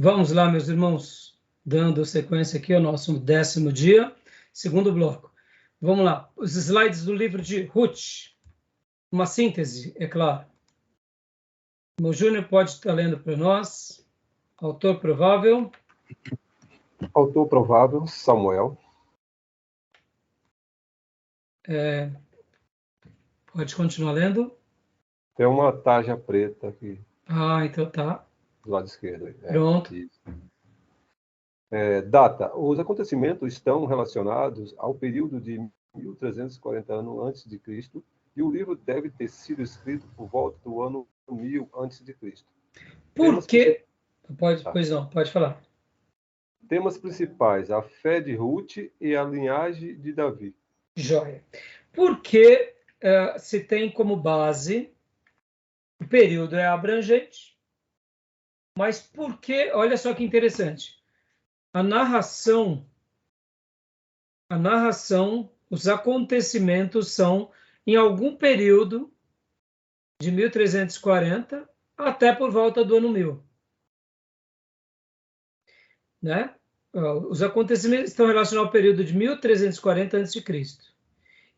Vamos lá, meus irmãos, dando sequência aqui ao nosso 10º dia, segundo bloco. Vamos lá, os slides do livro de Ruth, uma síntese, é claro. O Júnior pode estar lendo para nós. Autor provável. Autor provável, Samuel. Pode continuar lendo. Tem uma tarja preta aqui. Ah, então tá. Do lado esquerdo. Pronto. Data. Os acontecimentos estão relacionados ao período de 1340 anos antes de Cristo, e o livro deve ter sido escrito por volta do ano 1000 antes de Cristo. Por quê? Pois não, pode falar. Temas principais: a fé de Ruth e a linhagem de Davi. Joia. Por que se tem como base, o período é abrangente, mas por que, olha só que interessante, a narração, os acontecimentos são em algum período de 1340 até por volta do ano 1000. Né? Os acontecimentos estão relacionados ao período de 1340 a.C.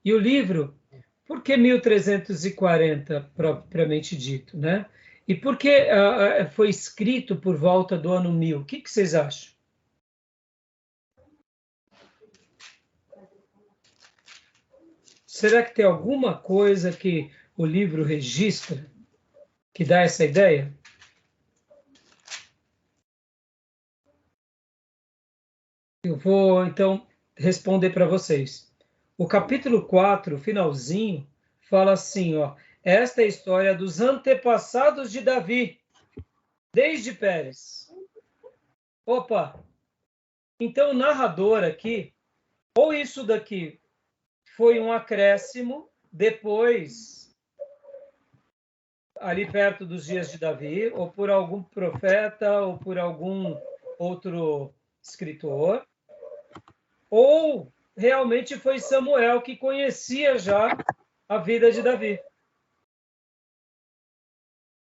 E o livro, por que 1340 propriamente dito? Né? E por que foi escrito por volta do ano 1000? O que vocês acham? Será que tem alguma coisa que o livro registra que dá essa ideia? Eu vou, então, responder para vocês. O capítulo 4, finalzinho, fala assim, ó, esta é a história dos antepassados de Davi, desde Pérez. Opa! Então, o narrador aqui, ou isso daqui foi um acréscimo depois, ali perto dos dias de Davi, ou por algum profeta, ou por algum outro escritor, ou realmente foi Samuel que conhecia já a vida de Davi.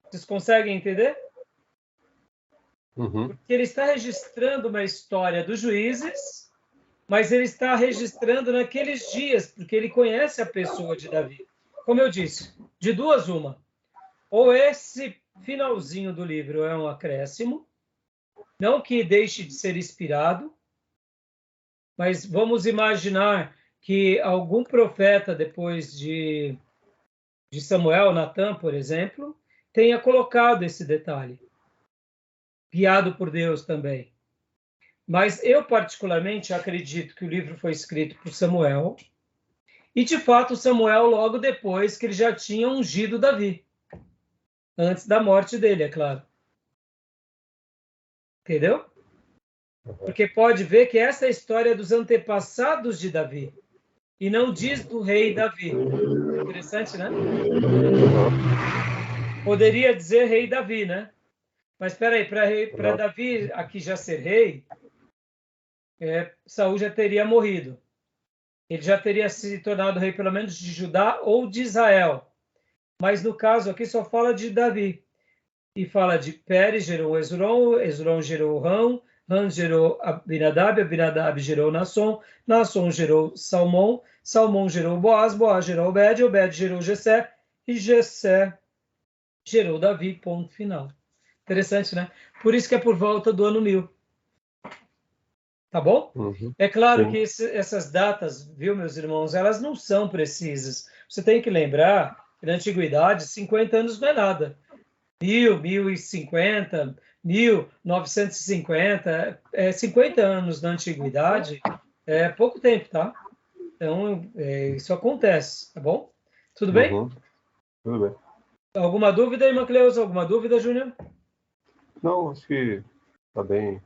Vocês conseguem entender? Uhum. Porque ele está registrando uma história dos juízes, mas ele está registrando naqueles dias, porque ele conhece a pessoa de Davi. Como eu disse, de duas uma. Ou esse finalzinho do livro é um acréscimo, não que deixe de ser inspirado, mas vamos imaginar que algum profeta, depois de Samuel, Natã, por exemplo, tenha colocado esse detalhe, guiado por Deus também. Mas eu, particularmente, acredito que o livro foi escrito por Samuel, e, de fato, Samuel logo depois que ele já tinha ungido Davi, antes da morte dele, é claro. Entendeu? Porque pode ver que essa é a história dos antepassados de Davi, e não diz do rei Davi. Interessante, né? Poderia dizer rei Davi, né? Mas espera aí, para Davi aqui já ser rei, Saul já teria morrido. Ele já teria se tornado rei, pelo menos, de Judá ou de Israel. Mas, no caso aqui, só fala de Davi. E fala de Pérez, gerou Hezron, Hezron gerou Ram, Ram gerou Abinadab, Abinadab gerou Nasson, Nasson gerou Salmão, Salmão gerou Boaz, Boaz gerou Obed, Obed gerou Jessé, e Jessé gerou Davi, ponto final. Interessante, né? Por isso que é por volta do ano 1000. Tá bom? Uhum. É claro Sim. que essas datas, viu, meus irmãos, elas não são precisas. Você tem que lembrar que na antiguidade, 50 anos não é nada. 1050, 1950, 50 anos na antiguidade é pouco tempo, tá? Então, isso acontece, tá bom? Tudo bem? Uhum. Tudo bem. Alguma dúvida, irmã Cleusa? Alguma dúvida, Júnior? Não, acho que está bem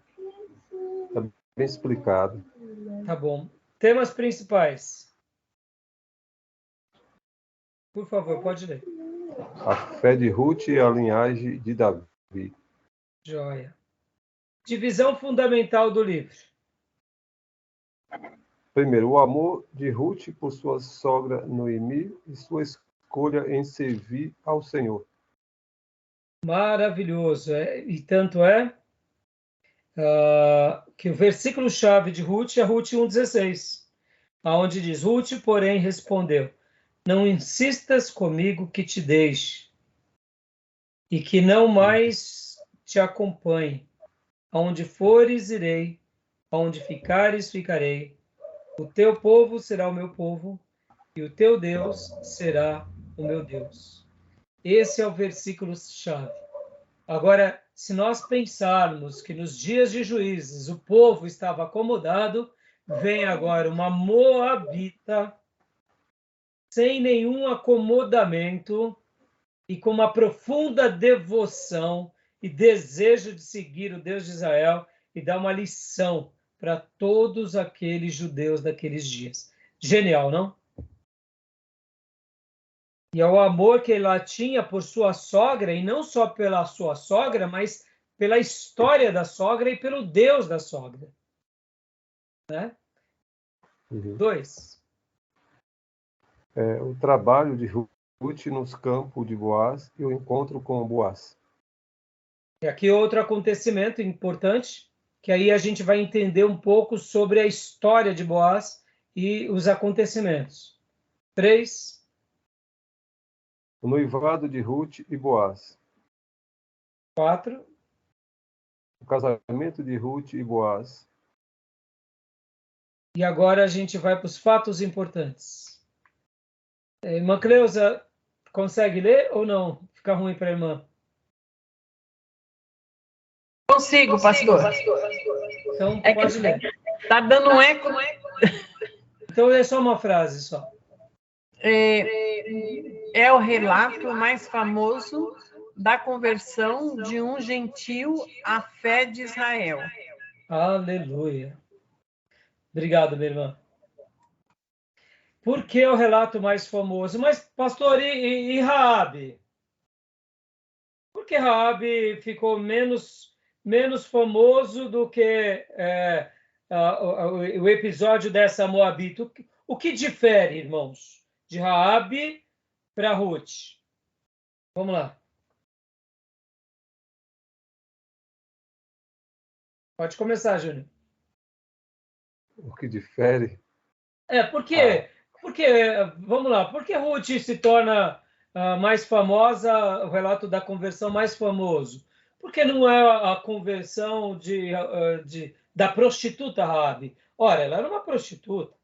explicado. Tá bom. Temas principais. Por favor, pode ler. A fé de Ruth e a linhagem de Davi. Joia. Divisão fundamental do livro. Primeiro, o amor de Ruth por sua sogra Noemi e sua escolha em servir ao Senhor. Maravilhoso. E tanto é que o versículo-chave de Ruth é Ruth 1,16, aonde diz, Ruth, porém, respondeu, não insistas comigo que te deixe, e que não mais te acompanhe. Aonde fores, irei, aonde ficares, ficarei. O teu povo será o meu povo, e o teu Deus será o meu Deus. Esse é o versículo-chave. Agora, se nós pensarmos que nos dias de Juízes o povo estava acomodado, vem agora uma moabita, sem nenhum acomodamento e com uma profunda devoção e desejo de seguir o Deus de Israel e dar uma lição para todos aqueles judeus daqueles dias. Genial, não? E é o amor que ela tinha por sua sogra, e não só pela sua sogra, mas pela história da sogra e pelo Deus da sogra. Né? Uhum. 2. O trabalho de Ruth nos campos de Boaz e o encontro com Boaz. E aqui outro acontecimento importante, que aí a gente vai entender um pouco sobre a história de Boaz e os acontecimentos. 3. O noivado de Ruth e Boaz. 4. O casamento de Ruth e Boaz. E agora a gente vai para os fatos importantes. Irmã Cleusa, consegue ler ou não? Fica ruim para a irmã. Consigo, pastor. Então, É pode ler. Tá dando um eco. Então, é só uma frase só. É o relato mais famoso da conversão de um gentil à fé de Israel. Aleluia. Obrigado, minha irmã. Por que é o relato mais famoso? Mas, pastor, e Raabe? Por que Raabe ficou menos famoso do que o episódio dessa Moabita? O que difere, irmãos, de Raabe para Ruth? Vamos lá. Pode começar, Júnior. O que difere? Porque, vamos lá, por que Ruth se torna mais famosa, o relato da conversão mais famoso? Porque não é a conversão da prostituta Raabe. Ora, ela era uma prostituta.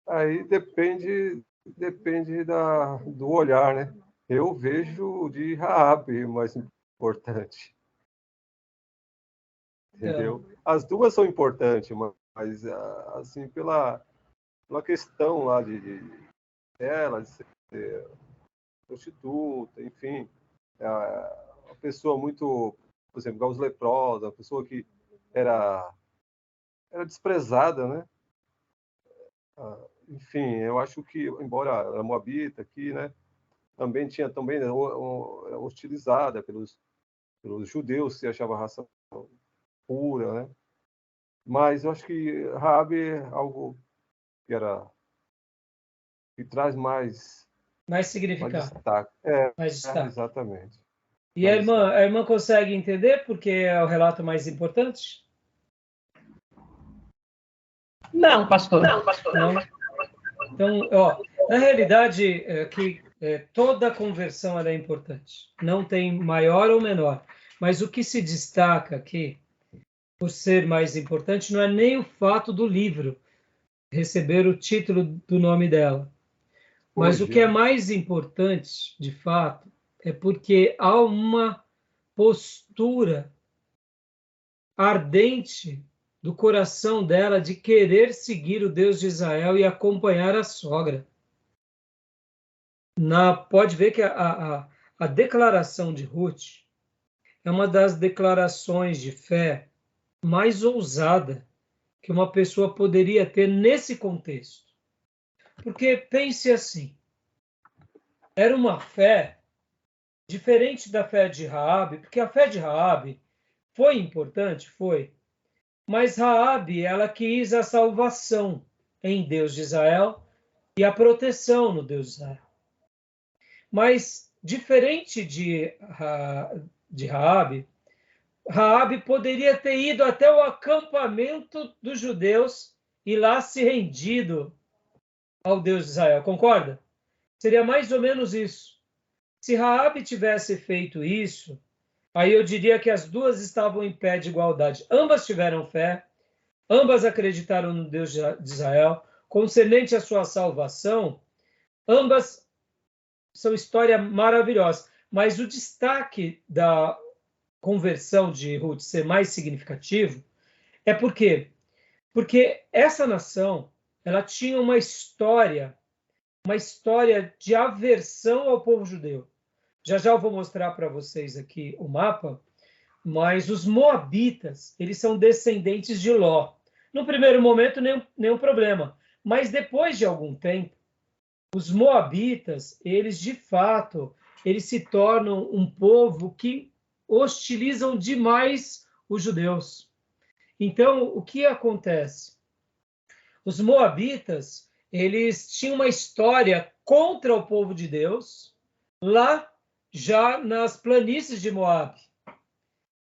Aí depende do olhar, né? Eu vejo de Raabe mais importante. Entendeu? As duas são importantes, mas assim, pela questão lá de ela, de ser prostituta, enfim, uma pessoa muito, por exemplo, igual os leprosos, uma pessoa que era desprezada, né? Enfim, eu acho que, embora a Moabita aqui, né, também tinha hostilizada pelos judeus, se achava raça pura, né? Mas eu acho que Raabe é algo que traz mais significado. destaque. Mais destaque. Exatamente. E a irmã consegue entender porque é o relato mais importante? Não, pastor. Não. Então, na realidade, toda conversão é importante. Não tem maior ou menor. Mas o que se destaca aqui, por ser mais importante, não é nem o fato do livro receber o título do nome dela. Mas o que é mais importante, de fato, é porque há uma postura ardente do coração dela de querer seguir o Deus de Israel e acompanhar a sogra. Pode ver que a declaração de Ruth é uma das declarações de fé mais ousada que uma pessoa poderia ter nesse contexto. Porque pense assim, era uma fé diferente da fé de Raabe, porque a fé de Raabe foi importante, foi, mas Raabe, ela quis a salvação em Deus de Israel e a proteção no Deus de Israel. Mas diferente de Raabe, Raabe poderia ter ido até o acampamento dos judeus e lá se rendido ao Deus de Israel. Concorda? Seria mais ou menos isso. Se Raabe tivesse feito isso, aí eu diria que as duas estavam em pé de igualdade. Ambas tiveram fé, ambas acreditaram no Deus de Israel, concernente à sua salvação, ambas são história maravilhosa. Mas o destaque da conversão de Ruth ser mais significativo é porque essa nação, ela tinha uma história de aversão ao povo judeu. Já eu vou mostrar para vocês aqui o mapa, mas os moabitas, eles são descendentes de Ló. No primeiro momento, nenhum problema, mas depois de algum tempo, os moabitas, eles de fato, eles se tornam um povo que hostilizam demais os judeus. Então, o que acontece? Os moabitas, eles tinham uma história contra o povo de Deus, lá já nas planícies de Moabe,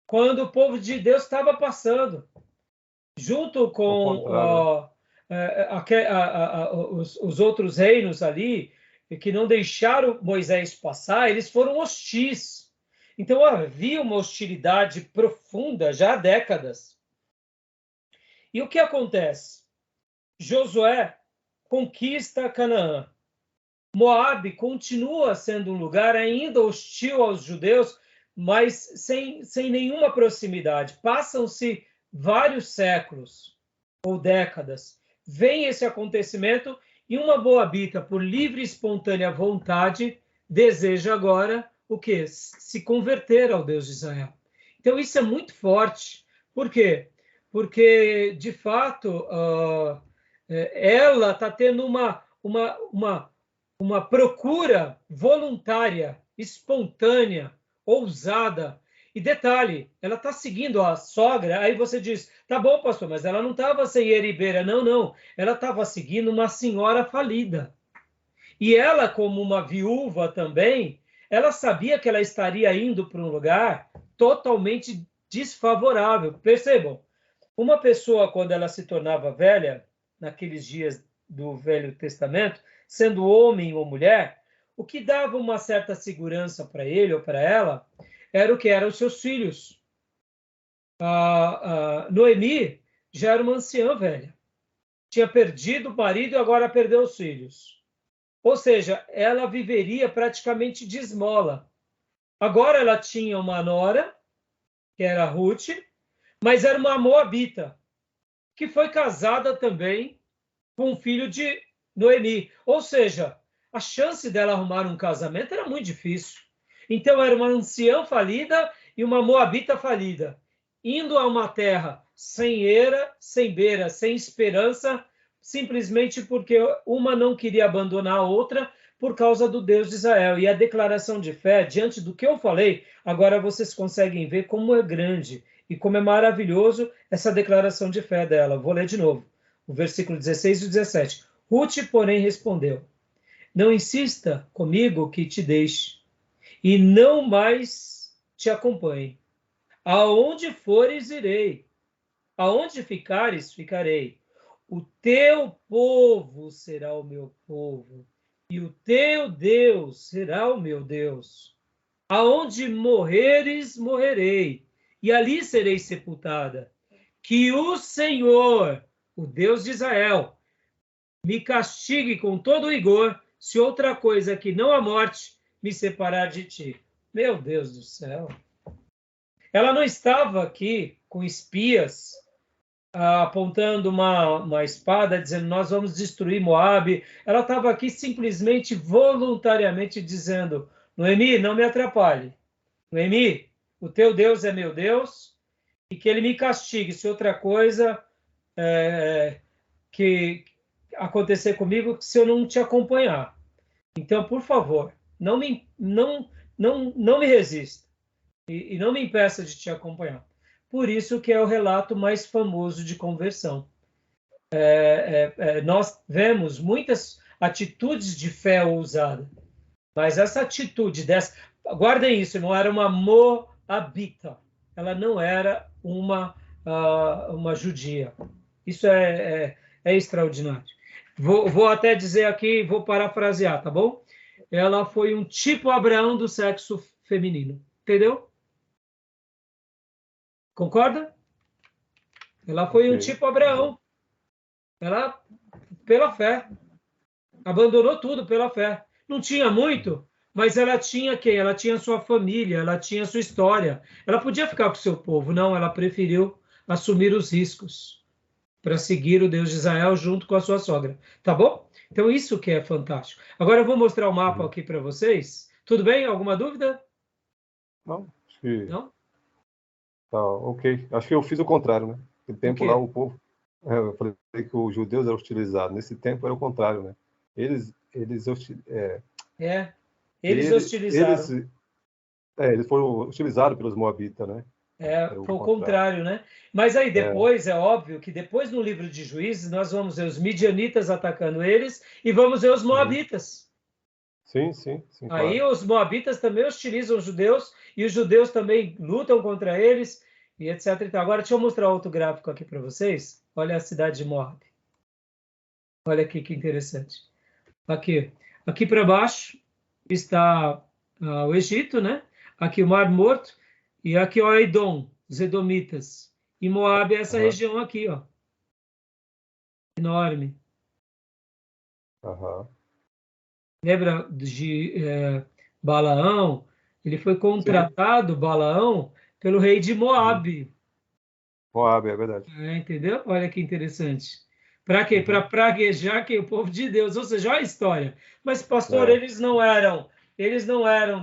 quando o povo de Deus estava passando, junto com os outros reinos ali, que não deixaram Moisés passar, eles foram hostis. Então havia uma hostilidade profunda já há décadas. E o que acontece? Josué conquista Canaã. Moabe continua sendo um lugar ainda hostil aos judeus, mas sem nenhuma proximidade. Passam-se vários séculos ou décadas. Vem esse acontecimento e uma moabita, por livre e espontânea vontade, deseja agora o quê? Se converter ao Deus de Israel. Então isso é muito forte. Por quê? Porque, de fato, ela está tendo uma procura voluntária, espontânea, ousada. E detalhe, ela está seguindo a sogra, aí você diz, tá bom, pastor, mas ela não estava sem eribeira. Não. Ela estava seguindo uma senhora falida. E ela, como uma viúva também, ela sabia que ela estaria indo para um lugar totalmente desfavorável. Percebam, uma pessoa, quando ela se tornava velha, naqueles dias do Velho Testamento, sendo homem ou mulher, o que dava uma certa segurança para ele ou para ela era o que eram os seus filhos. Noemi já era uma anciã velha. Tinha perdido o marido e agora perdeu os filhos. Ou seja, ela viveria praticamente de esmola. Agora ela tinha uma nora, que era Ruth, mas era uma moabita, que foi casada também com um filho de Noemi. Ou seja, a chance dela arrumar um casamento era muito difícil. Então era uma anciã falida e uma moabita falida, indo a uma terra sem era, sem beira, sem esperança, simplesmente porque uma não queria abandonar a outra por causa do Deus de Israel. E a declaração de fé, diante do que eu falei, agora vocês conseguem ver como é grande e como é maravilhoso essa declaração de fé dela. Vou ler de novo, o versículo 16 e 17. Ruth, porém, respondeu, não insista comigo que te deixe, e não mais te acompanhe. Aonde fores, irei. Aonde ficares, ficarei. O teu povo será o meu povo, e o teu Deus será o meu Deus. Aonde morreres, morrerei, e ali serei sepultada. Que o Senhor, o Deus de Israel, me castigue com todo rigor, se outra coisa que não a morte me separar de ti. Meu Deus do céu. Ela não estava aqui com espias apontando uma espada, dizendo, nós vamos destruir Moabe. Ela estava aqui simplesmente, voluntariamente dizendo, Noemi, não me atrapalhe. Noemi, o teu Deus é meu Deus, e que ele me castigue se outra coisa que acontecer comigo, se eu não te acompanhar. Então, por favor, não me resista e não me impeça de te acompanhar. Por isso que é o relato mais famoso de conversão. Nós vemos muitas atitudes de fé ousada, Mas essa atitude dessa... Guardem isso, não era uma moabita. Ela não era uma judia. Isso é extraordinário. Vou até dizer aqui, vou parafrasear, tá bom? Ela foi um tipo Abraão do sexo feminino. Entendeu? Concorda? Ela foi um tipo Abraão. Ela, pela fé, abandonou tudo pela fé. Não tinha muito, mas ela tinha quem? Ela tinha sua família, ela tinha sua história. Ela podia ficar com o seu povo. Não, ela preferiu assumir os riscos para seguir o Deus de Israel junto com a sua sogra. Tá bom? Então, isso que é fantástico. Agora eu vou mostrar o mapa aqui para vocês. Tudo bem? Alguma dúvida? Não, acho que Não? tá ok. Acho que eu fiz o contrário, né? No tempo lá, o povo... eu falei que os judeus eram hostilizados. Nesse tempo era o contrário, né? Eles hostilizaram. Eles foram utilizados pelos moabitas, né? Foi o contrário, né? Mas aí depois, é óbvio que depois no livro de Juízes, nós vamos ver os midianitas atacando eles e vamos ver os moabitas. Sim, Aí claro. os moabitas também hostilizam os judeus e os judeus também lutam contra eles e etc. Então, agora deixa eu mostrar outro gráfico aqui para vocês. Olha a cidade de Moab. Olha aqui que interessante. Aqui para baixo está o Egito, né? Aqui o Mar Morto e aqui o Edom, os Edomitas. E Moab é essa região aqui, ó. Enorme. Lembra de Balaão? Ele foi contratado, sim, Balaão, pelo rei de Moab. Moab, é verdade. Entendeu? Olha que interessante. Para quê? Para praguejar o povo de Deus. Ou seja, olha a história. Mas, pastor, eles não eram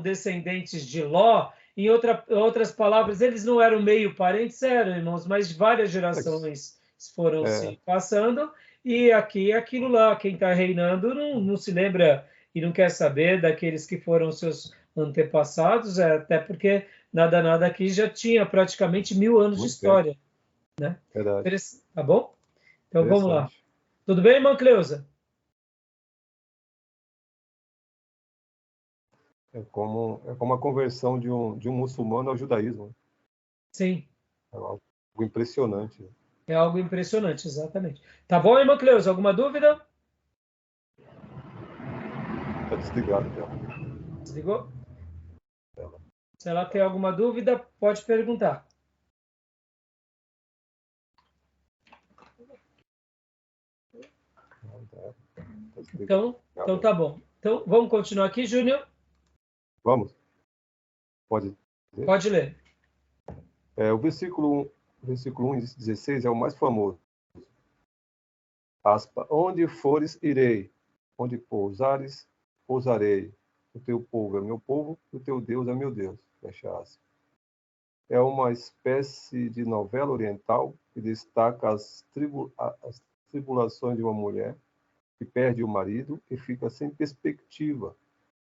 descendentes de Ló. Em outras palavras, eles não eram meio parentes, eram, irmãos, mas várias gerações foram se passando. E aqui é aquilo lá. Quem está reinando não se lembra e não quer saber daqueles que foram seus antepassados, até porque nada aqui já tinha praticamente 1000 anos de história. Né? Verdade. Tá bom? Então vamos lá. Tudo bem, irmã Cleusa? É como a conversão de um muçulmano ao judaísmo. Sim. É algo impressionante. É algo impressionante, exatamente. Tá bom, irmã Cleusa? Alguma dúvida? Está desligado já. Desligou? Se ela tem alguma dúvida, pode perguntar. Então tá bom. Então, vamos continuar aqui, Júnior? Vamos. Pode dizer? Pode ler. O versículo 1:16 é o mais famoso. Aspa, onde fores, irei. Onde pousares, pousarei. O teu povo é meu povo, o teu Deus é meu Deus. Fecha aspas. É uma espécie de novela oriental que destaca as tribulações de uma mulher que perde o marido e fica sem perspectiva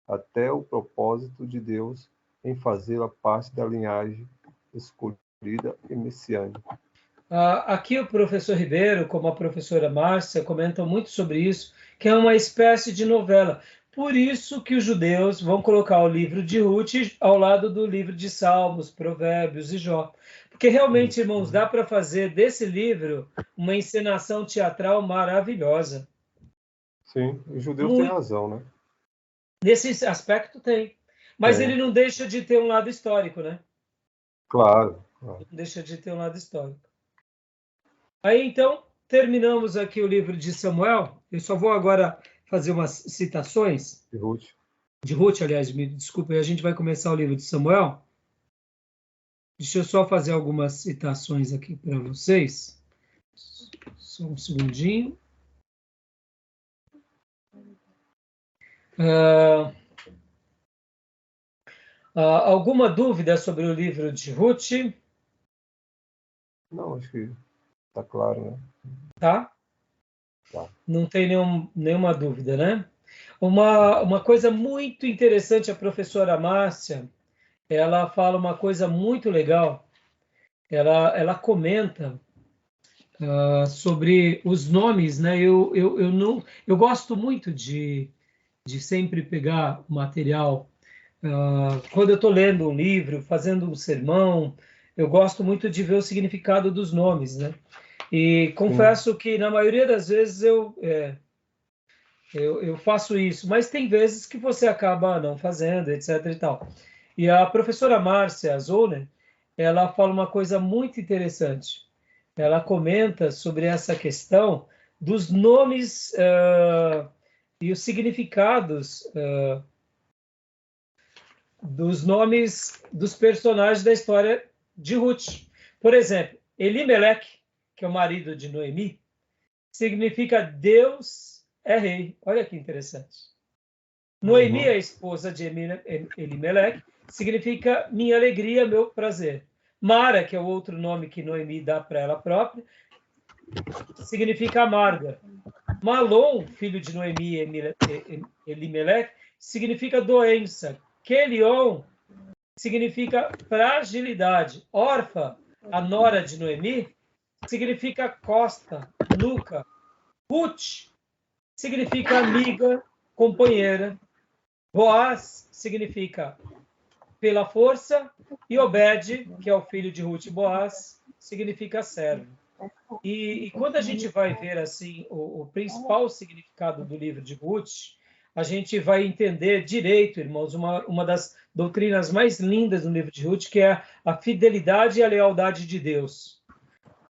até o propósito de Deus em fazê-la parte da linhagem escolhida e messiânica. Aqui o professor Ribeiro, como a professora Márcia, comentam muito sobre isso, que é uma espécie de novela. Por isso que os judeus vão colocar o livro de Ruth ao lado do livro de Salmos, Provérbios e Jó. Porque realmente, irmãos, dá para fazer desse livro uma encenação teatral maravilhosa. Sim, os judeus têm razão, né? Nesse aspecto tem. Mas ele não deixa de ter um lado histórico, né? Claro. Não deixa de ter um lado histórico. Aí, então, terminamos aqui o livro de Samuel. Eu só vou agora fazer umas citações. De Ruth, aliás, me desculpe, a gente vai começar o livro de Samuel. Deixa eu só fazer algumas citações aqui para vocês. Só um segundinho. Alguma dúvida sobre o livro de Ruth? Não, acho que está claro, né? Tá? Não tem nenhuma dúvida, né? Uma coisa muito interessante, a professora Márcia, ela fala uma coisa muito legal. Ela comenta sobre os nomes, né? Eu gosto muito de de sempre pegar o material. Quando eu estou lendo um livro, fazendo um sermão, eu gosto muito de ver o significado dos nomes, né? E confesso que na maioria das vezes eu faço isso, mas tem vezes que você acaba não fazendo, etc. e tal. E a professora Márcia Zoller, ela fala uma coisa muito interessante. Ela comenta sobre essa questão dos nomes e os significados dos nomes dos personagens da história de Ruth. Por exemplo, Elimelec, que é o marido de Noemi, significa Deus é rei. Olha que interessante. Noemi, a esposa de Elimelec, significa minha alegria, meu prazer. Mara, que é o outro nome que Noemi dá para ela própria, significa amarga. Malom, filho de Noemi e Elimelec, significa doença. Quelion significa fragilidade. Orfa, a nora de Noemi, significa costa, nuca. Ruth significa amiga, companheira. Boaz significa pela força. E Obed, que é o filho de Ruth e Boaz, significa servo. E quando a gente vai ver assim o principal significado do livro de Ruth, a gente vai entender direito, irmãos, uma das doutrinas mais lindas do livro de Ruth, que é a fidelidade e a lealdade de Deus.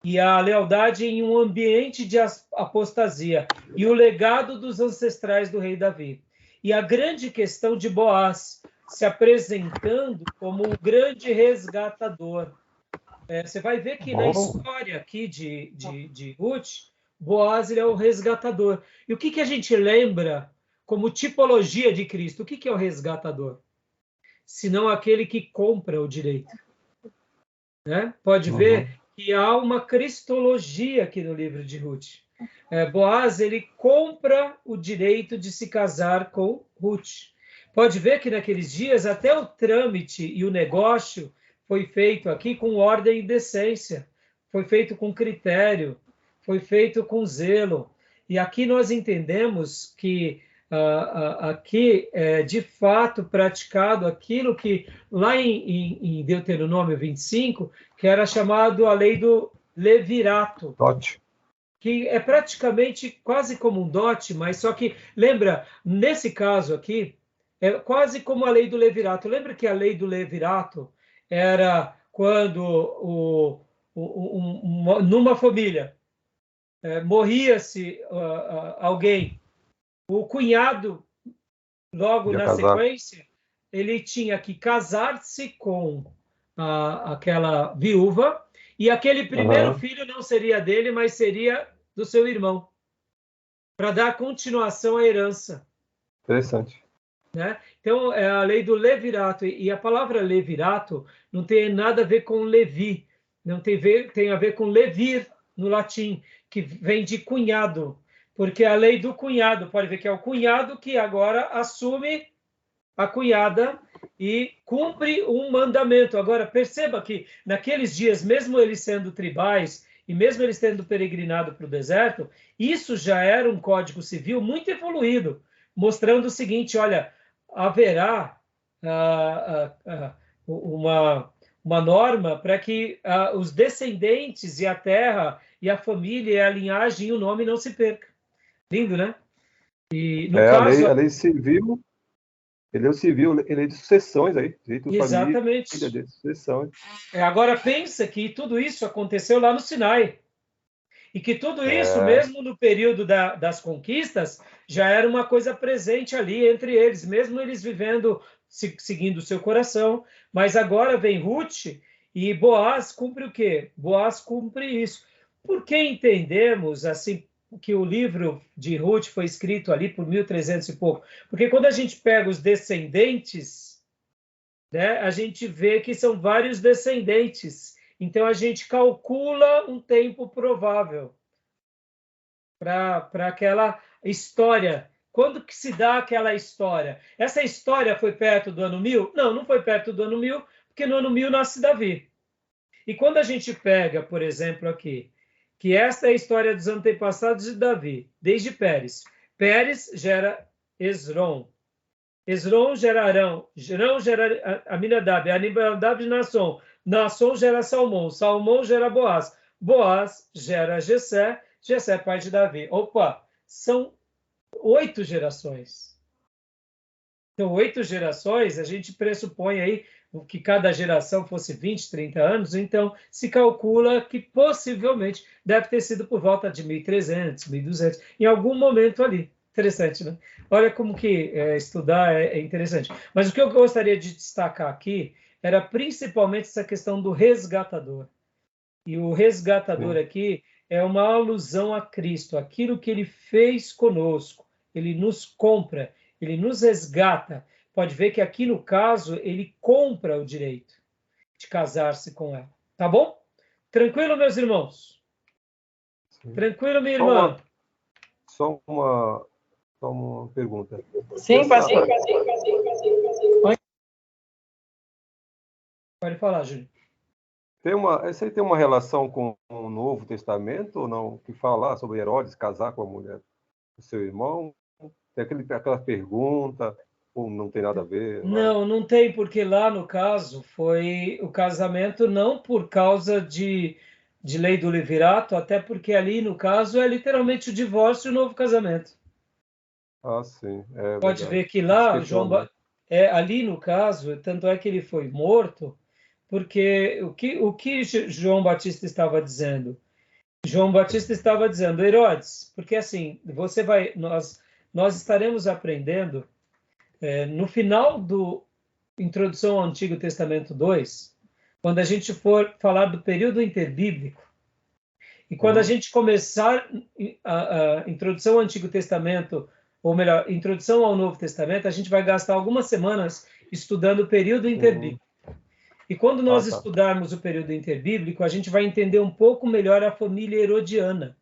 E a lealdade em um ambiente de apostasia. E o legado dos ancestrais do rei Davi. E a grande questão de Boaz se apresentando como o grande resgatador. Você vai ver que na história aqui de Ruth, Boaz ele é o resgatador. E o que a gente lembra como tipologia de Cristo? O que é o resgatador? Senão aquele que compra o direito. Né? Pode ver que há uma cristologia aqui no livro de Ruth. Boaz ele compra o direito de se casar com Ruth. Pode ver que naqueles dias até o trâmite e o negócio foi feito aqui com ordem e decência, foi feito com critério, foi feito com zelo. E aqui nós entendemos que aqui é de fato praticado aquilo que lá em Deuteronômio 25, que era chamado a lei do levirato. Dote. Que é praticamente quase como um dote, mas só que, lembra, nesse caso aqui, é quase como a lei do levirato. Lembra que a lei do levirato era quando numa família morria-se alguém, o cunhado, logo na sequência, ele tinha que casar-se com aquela viúva, e aquele primeiro filho não seria dele, mas seria do seu irmão, para dar continuação à herança. Interessante. Né? Então, é a lei do levirato, e a palavra levirato não tem nada a ver com Levi, não tem a ver com levir, no latim, que vem de cunhado, porque a lei do cunhado, pode ver que é o cunhado que agora assume a cunhada e cumpre um mandamento. Agora, perceba que naqueles dias, mesmo eles sendo tribais, e mesmo eles tendo peregrinado para o deserto, isso já era um código civil muito evoluído, mostrando o seguinte, olha, haverá uma norma para que os descendentes e a terra e a família e a linhagem e o nome não se perca. Lindo, né? E no caso, a lei civil, ele é o civil, ele é de sucessões aí. Exatamente. Família, de sucessões. Agora pensa que tudo isso aconteceu lá no Sinai. E que tudo isso, mesmo no período das conquistas, já era uma coisa presente ali entre eles, mesmo eles vivendo, seguindo o seu coração. Mas agora vem Ruth e Boaz cumpre o quê? Boaz cumpre isso. Por que entendemos assim que o livro de Ruth foi escrito ali por 1300 e pouco? Porque quando a gente pega os descendentes, né, a gente vê que são vários descendentes. Então, a gente calcula um tempo provável para aquela história. Quando que se dá aquela história? Essa história foi perto do ano 1000? Não, não foi perto do ano 1000, porque no ano 1000 nasce Davi. E quando a gente pega, por exemplo, aqui, que esta é a história dos antepassados de Davi, desde Pérez. Pérez gera Esrom. Esrom gera Arão. Arão gera Aminadab. Aminadab, Nasson. Nasson gera Salmão. Salmão gera Boaz. Boaz gera Jessé. Jessé, pai de Davi. Opa, são 8 gerações. Então, 8 gerações, a gente pressupõe aí que cada geração fosse 20, 30 anos, então se calcula que possivelmente deve ter sido por volta de 1.300, 1.200, em algum momento ali. Interessante, né? Olha como que estudar é interessante. Mas o que eu gostaria de destacar aqui era principalmente essa questão do resgatador. E o resgatador aqui é uma alusão a Cristo, aquilo que ele fez conosco. Ele nos compra, ele nos resgata. Pode ver que aqui no caso ele compra o direito de casar-se com ela. Tá bom? Tranquilo, meus irmãos? Sim. Tranquilo, minha irmã? Só uma pergunta. Sim, pastor. Pode falar, Júlio. Essa aí tem uma relação com o Novo Testamento ou não? Que fala sobre Herodes casar com a mulher do seu irmão? Tem aquela pergunta, ou não tem nada a ver? Não tem, porque lá no caso foi o casamento não por causa de lei do levirato, até porque ali no caso é literalmente o divórcio e o novo casamento. Ah, sim. Pode Verdade. ver que lá, Esqueceu, ali no caso, tanto é que ele foi morto, porque o que João Batista estava dizendo? João Batista estava dizendo, Herodes, porque assim, nós estaremos aprendendo no final do Introdução ao Antigo Testamento 2, quando a gente for falar do período interbíblico, e quando a gente começar a Introdução ao Antigo Testamento, ou melhor, Introdução ao Novo Testamento, a gente vai gastar algumas semanas estudando o período interbíblico. E quando nós estudarmos o período interbíblico, a gente vai entender um pouco melhor a família herodiana.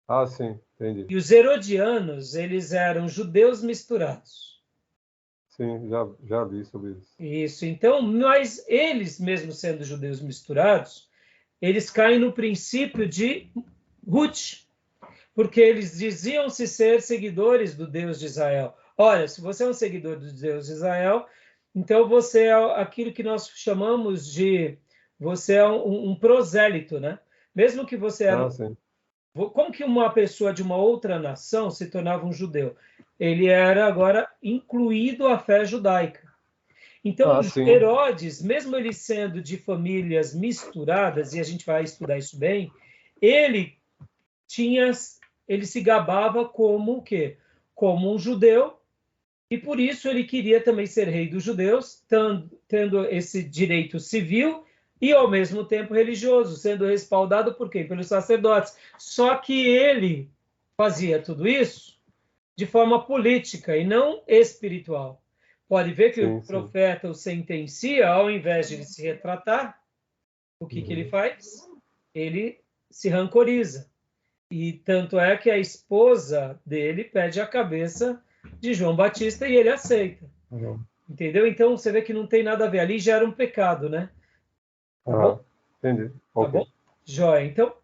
Ah, sim, entendi. E os herodianos, eles eram judeus misturados. Sim, já li sobre isso. Isso, então, mas eles, mesmo sendo judeus misturados, eles caem no princípio de Ruth, porque eles diziam-se ser seguidores do Deus de Israel. Olha, se você é um seguidor do Deus de Israel, então você é aquilo que nós chamamos de... Você é um prosélito, né? Mesmo que você era... sim. Como que uma pessoa de uma outra nação se tornava um judeu? Ele era agora incluído à fé judaica. Então, Herodes, mesmo ele sendo de famílias misturadas, e a gente vai estudar isso bem, ele se gabava como o quê? Como um judeu, e por isso ele queria também ser rei dos judeus, tendo esse direito civil e ao mesmo tempo religioso, sendo respaldado por quem? Pelos sacerdotes. Só que ele fazia tudo isso de forma política e não espiritual. Pode ver que o profeta o sentencia, ao invés de ele se retratar, o que ele faz? Ele se rancoriza. E tanto é que a esposa dele pede a cabeça de João Batista e ele aceita. Entendeu? Então você vê que não tem nada a ver. Ali já era um pecado, né? Tá bom? Entendi. Tá bom? Joia. Então,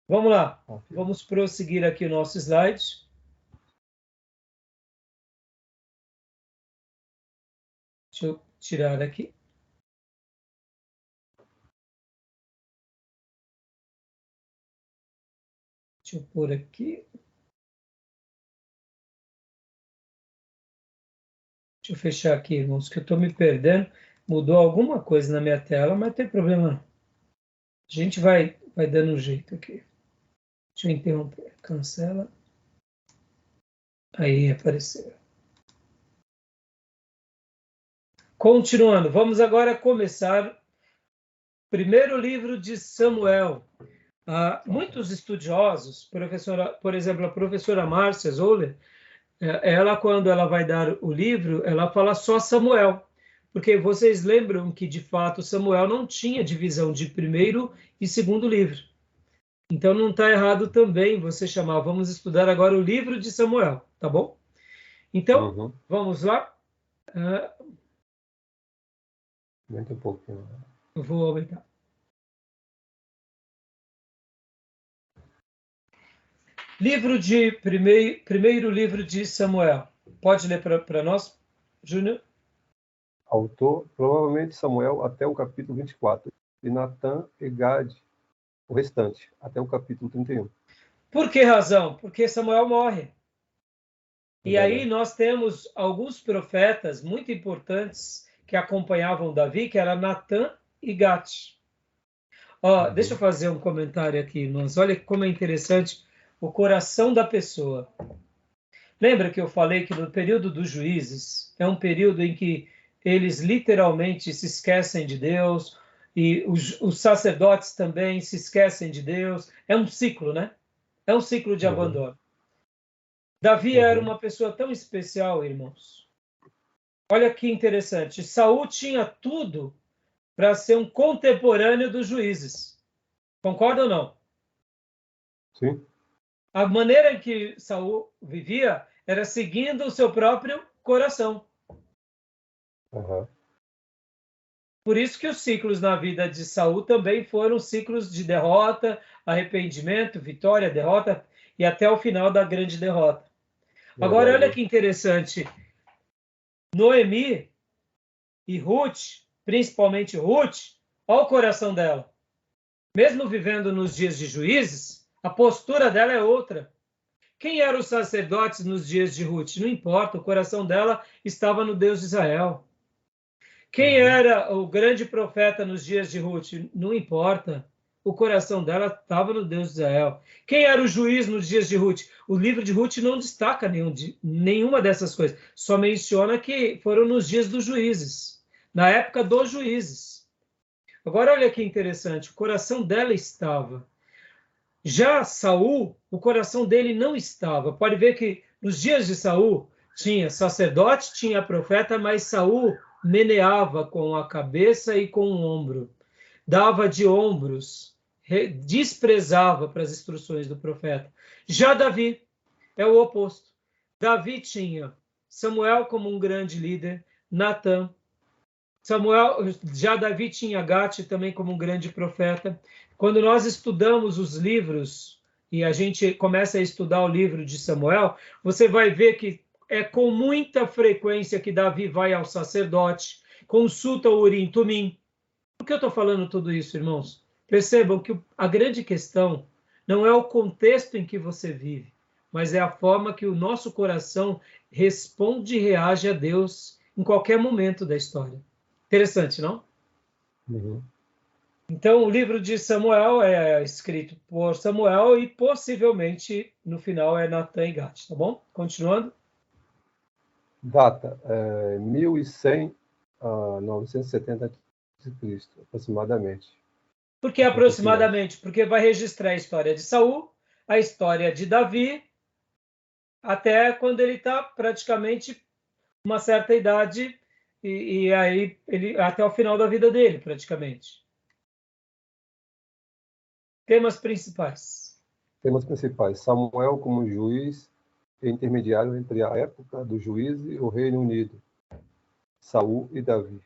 vamos lá. Vamos prosseguir aqui o nosso slide. Deixa eu tirar aqui. Deixa eu pôr aqui. Deixa eu fechar aqui, irmãos, que eu estou me perdendo. Mudou alguma coisa na minha tela, mas não tem problema não. A gente vai dando um jeito aqui. Deixa eu interromper. Cancela. Aí apareceu. Continuando, vamos agora começar o primeiro livro de Samuel. Muitos estudiosos, por exemplo, a professora Márcia Zoller, ela, quando ela vai dar o livro, ela fala só Samuel, porque vocês lembram que, de fato, Samuel não tinha divisão de primeiro e segundo livro. Então, não está errado também você chamar. Vamos estudar agora o livro de Samuel, tá bom? Então, vamos lá. Muito pouquinho. Eu vou aumentar. Primeiro livro de Samuel. Pode ler para nós, Júnior? Autor, provavelmente Samuel até o capítulo 24, e Natã e Gade, o restante, até o capítulo 31. Por que razão? Porque Samuel morre. E É aí verdade. nós temos alguns profetas muito importantes que acompanhavam Davi, que era Natã e Gate. Deixa eu fazer um comentário aqui, irmãos. Olha como é interessante o coração da pessoa. Lembra que eu falei que no período dos juízes é um período em que eles literalmente se esquecem de Deus e os sacerdotes também se esquecem de Deus. É um ciclo, né? É um ciclo de abandono. Davi era uma pessoa tão especial, irmãos. Olha que interessante. Saul tinha tudo para ser um contemporâneo dos juízes. Concorda ou não? Sim. A maneira em que Saul vivia era seguindo o seu próprio coração. Uhum. Por isso que os ciclos na vida de Saul também foram ciclos de derrota, arrependimento, vitória, derrota e até o final da grande derrota. Agora, olha que interessante. Noemi e Ruth, principalmente Ruth, olha o coração dela. Mesmo vivendo nos dias de juízes, a postura dela é outra. Quem eram os sacerdotes nos dias de Ruth? Não importa, o coração dela estava no Deus de Israel. Quem era o grande profeta nos dias de Ruth? Não importa. O coração dela estava no Deus de Israel. Quem era o juiz nos dias de Ruth? O livro de Ruth não destaca nenhuma dessas coisas. Só menciona que foram nos dias dos juízes, na época dos juízes. Agora, olha que interessante. O coração dela estava. Já Saul, o coração dele não estava. Pode ver que nos dias de Saul tinha sacerdote, tinha profeta, mas Saul meneava com a cabeça e com o ombro, dava de ombros, desprezava para as instruções do profeta. Já Davi é o oposto. Davi tinha Samuel como um grande líder, Natã. Já Davi tinha Gate também como um grande profeta. Quando nós estudamos os livros e a gente começa a estudar o livro de Samuel, você vai ver que é com muita frequência que Davi vai ao sacerdote, consulta o Urim e Tumim. Por que eu estou falando tudo isso, irmãos? Percebam que a grande questão não é o contexto em que você vive, mas é a forma que o nosso coração responde e reage a Deus em qualquer momento da história. Interessante, não? Uhum. Então, o livro de Samuel é escrito por Samuel e possivelmente no final é Natã e Gate, tá bom? Continuando. Data, 1100 a 970 a.C., aproximadamente. Por que aproximadamente? Porque vai registrar a história de Saul, a história de Davi, até quando ele está praticamente uma certa idade e aí ele até o final da vida dele, praticamente. Temas principais. Temas principais. Samuel como juiz e intermediário entre a época do juízo e o Reino Unido. Saul e Davi.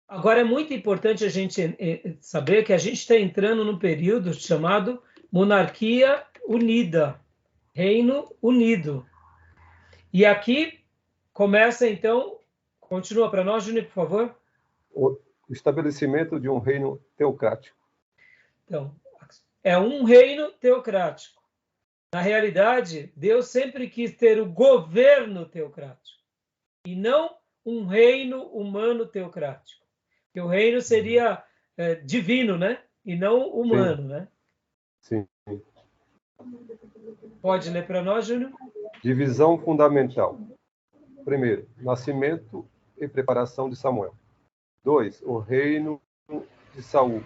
Agora, é muito importante a gente saber que a gente está entrando num período chamado Monarquia Unida, Reino Unido. E aqui começa, então, continua para nós, Júnior, por favor. O estabelecimento de um reino teocrático. Então, é um reino teocrático. Na realidade, Deus sempre quis ter o governo teocrático e não um reino humano teocrático. Que o reino seria divino, né? E não humano, né? Sim. Pode ler para nós, Júnior? Divisão fundamental. Primeiro, nascimento e preparação de Samuel. 2, o reino de Saul,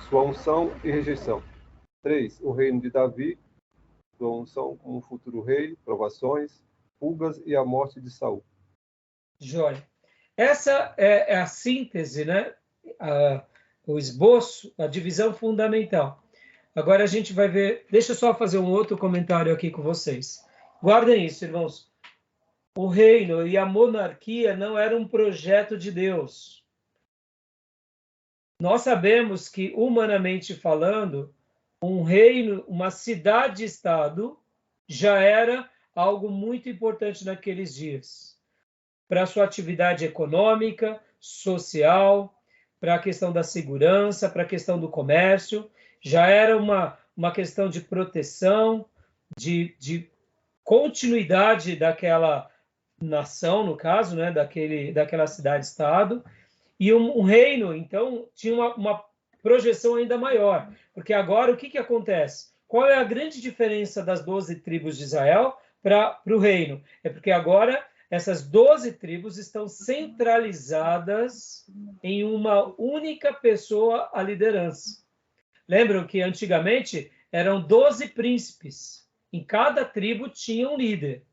sua unção e rejeição. 3, o reino de Davi, sua unção como futuro rei, provações, fugas e a morte de Saul. Joia. Essa é a síntese, né? O esboço, a divisão fundamental. Agora a gente vai ver. Deixa eu só fazer um outro comentário aqui com vocês. Guardem isso, irmãos. O reino e a monarquia não era um projeto de Deus. Nós sabemos que, humanamente falando, um reino, uma cidade-estado, já era algo muito importante naqueles dias, para a sua atividade econômica, social, para a questão da segurança, para a questão do comércio. Já era uma questão de proteção, de continuidade daquela nação, no caso, né, daquela cidade-estado. E um reino, então, tinha uma projeção ainda maior. Porque agora, o que acontece? Qual é a grande diferença das 12 tribos de Israel para o reino? É porque agora essas 12 tribos estão centralizadas em uma única pessoa à liderança. Lembram que antigamente eram 12 príncipes. Em cada tribo tinha um líder.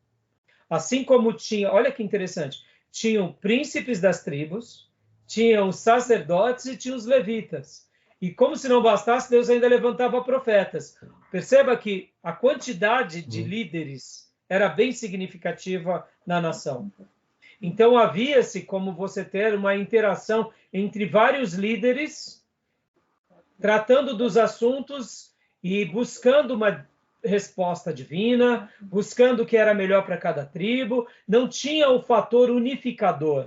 Assim como tinha, olha que interessante, tinham príncipes das tribos, tinham os sacerdotes e tinham os levitas. E como se não bastasse, Deus ainda levantava profetas. Perceba que a quantidade de líderes era bem significativa na nação. Então havia-se como você ter uma interação entre vários líderes, tratando dos assuntos e buscando uma resposta divina, buscando o que era melhor para cada tribo. Não tinha o fator unificador.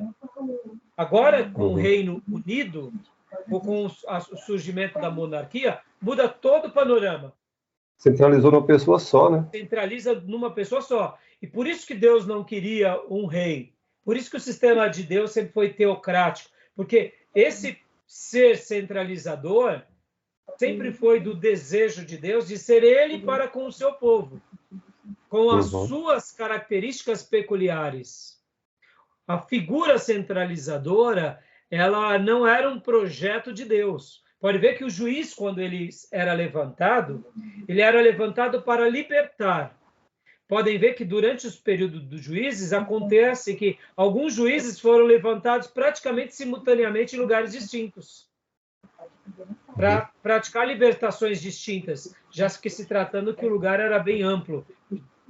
Agora, com o reino unido, ou com o surgimento da monarquia, muda todo o panorama. Centralizou numa pessoa só, né? Centraliza numa pessoa só. E por isso que Deus não queria um rei. Por isso que o sistema de Deus sempre foi teocrático. Porque esse ser centralizador sempre foi do desejo de Deus de ser ele para com o seu povo, com as suas características peculiares. A figura centralizadora, ela não era um projeto de Deus. Pode ver que o juiz, quando ele era levantado para libertar. Podem ver que durante os períodos dos juízes acontece que alguns juízes foram levantados praticamente simultaneamente em lugares distintos, para praticar libertações distintas, já que se tratando que o lugar era bem amplo.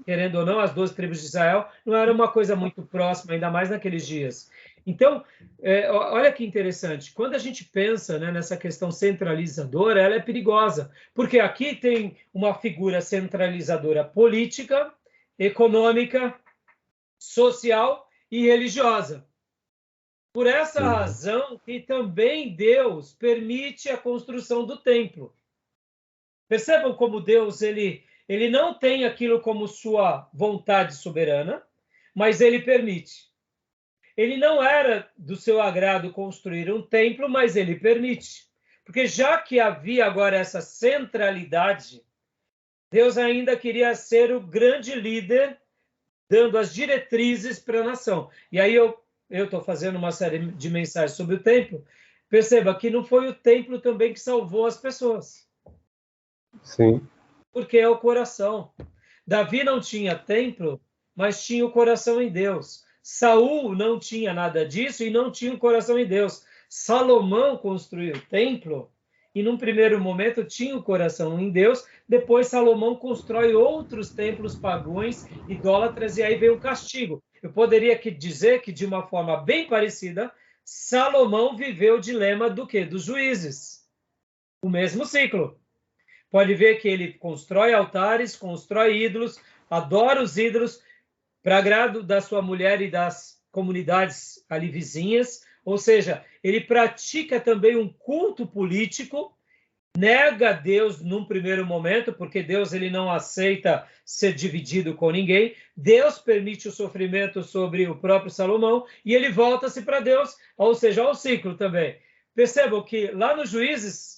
Querendo ou não, as 12 tribos de Israel não era uma coisa muito próxima, ainda mais naqueles dias. Então, olha que interessante, quando a gente pensa, né, nessa questão centralizadora, ela é perigosa, porque aqui tem uma figura centralizadora política, econômica, social e religiosa. Por essa razão que também Deus permite a construção do templo. Percebam como Deus ele não tem aquilo como sua vontade soberana, mas ele permite. Ele não era do seu agrado construir um templo, mas ele permite. Porque já que havia agora essa centralidade, Deus ainda queria ser o grande líder, dando as diretrizes para a nação. E aí eu estou fazendo uma série de mensagens sobre o templo. Perceba que não foi o templo também que salvou as pessoas. Sim. Porque é o coração. Davi não tinha templo, mas tinha o coração em Deus. Saul não tinha nada disso e não tinha o coração em Deus. Salomão construiu o templo e, num primeiro momento, tinha o coração em Deus. Depois, Salomão constrói outros templos pagãos, idólatras, e aí vem o castigo. Eu poderia aqui dizer que, de uma forma bem parecida, Salomão viveu o dilema do quê? Dos juízes. O mesmo ciclo. Pode ver que ele constrói altares, constrói ídolos, adora os ídolos, para agrado da sua mulher e das comunidades ali vizinhas. Ou seja, ele pratica também um culto político, nega Deus num primeiro momento, porque Deus ele não aceita ser dividido com ninguém. Deus permite o sofrimento sobre o próprio Salomão e ele volta-se para Deus, ou seja, ao ciclo também. Percebam que lá nos Juízes,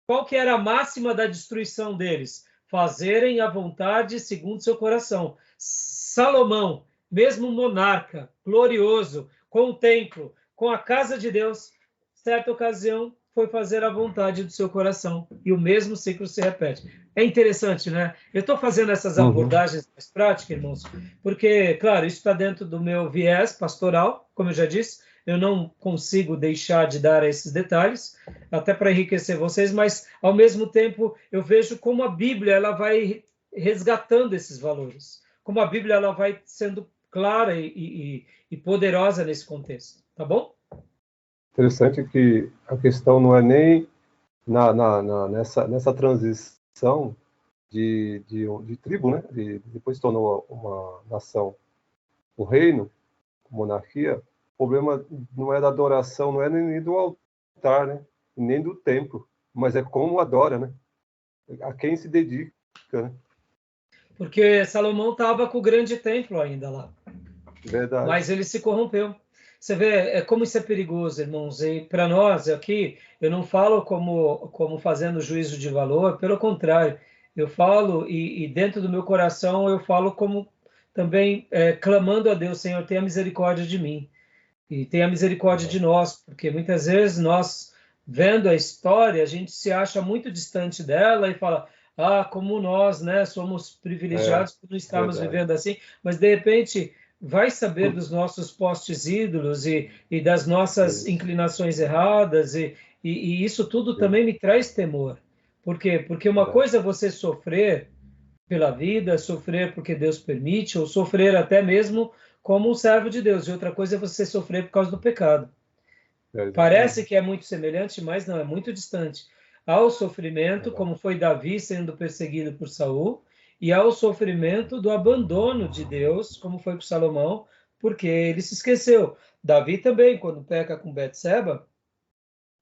qual que era a máxima da destruição deles? Fazerem a vontade segundo seu coração. Salomão, mesmo monarca, glorioso, com o templo, com a casa de Deus, certa ocasião foi fazer a vontade do seu coração. E o mesmo ciclo se repete. É interessante, né? Eu estou fazendo essas abordagens mais práticas, irmãos, porque, claro, isso está dentro do meu viés pastoral, como eu já disse, eu não consigo deixar de dar esses detalhes, até para enriquecer vocês, mas, ao mesmo tempo, eu vejo como a Bíblia ela vai resgatando esses valores, como a Bíblia ela vai sendo clara e poderosa nesse contexto, tá bom? Interessante que a questão não é nem nessa transição de tribo, né? Depois se tornou uma nação. O reino, a monarquia, o problema não é da adoração, não é nem do altar, né? Nem do templo, mas é como adora, né? A quem se dedica, né? Porque Salomão estava com o grande templo ainda lá. Verdade. Mas ele se corrompeu. Você vê como isso é perigoso, irmãos. E para nós aqui, eu não falo como fazendo juízo de valor, pelo contrário, eu falo e dentro do meu coração eu falo como também clamando a Deus, Senhor, tenha misericórdia de mim e tenha misericórdia de nós, porque muitas vezes nós, vendo a história, a gente se acha muito distante dela e fala, como nós, né, somos privilegiados por não estarmos vivendo assim, mas de repente vai saber dos nossos postes ídolos e das nossas inclinações erradas e isso tudo também me traz temor. Por quê? Porque uma coisa é você sofrer pela vida, sofrer porque Deus permite, ou sofrer até mesmo como um servo de Deus, e outra coisa é você sofrer por causa do pecado. Parece que é muito semelhante, mas não, é muito distante. Ao sofrimento, como foi Davi sendo perseguido por Saul, e ao sofrimento do abandono de Deus, como foi com Salomão, porque ele se esqueceu. Davi também, quando peca com Betseba,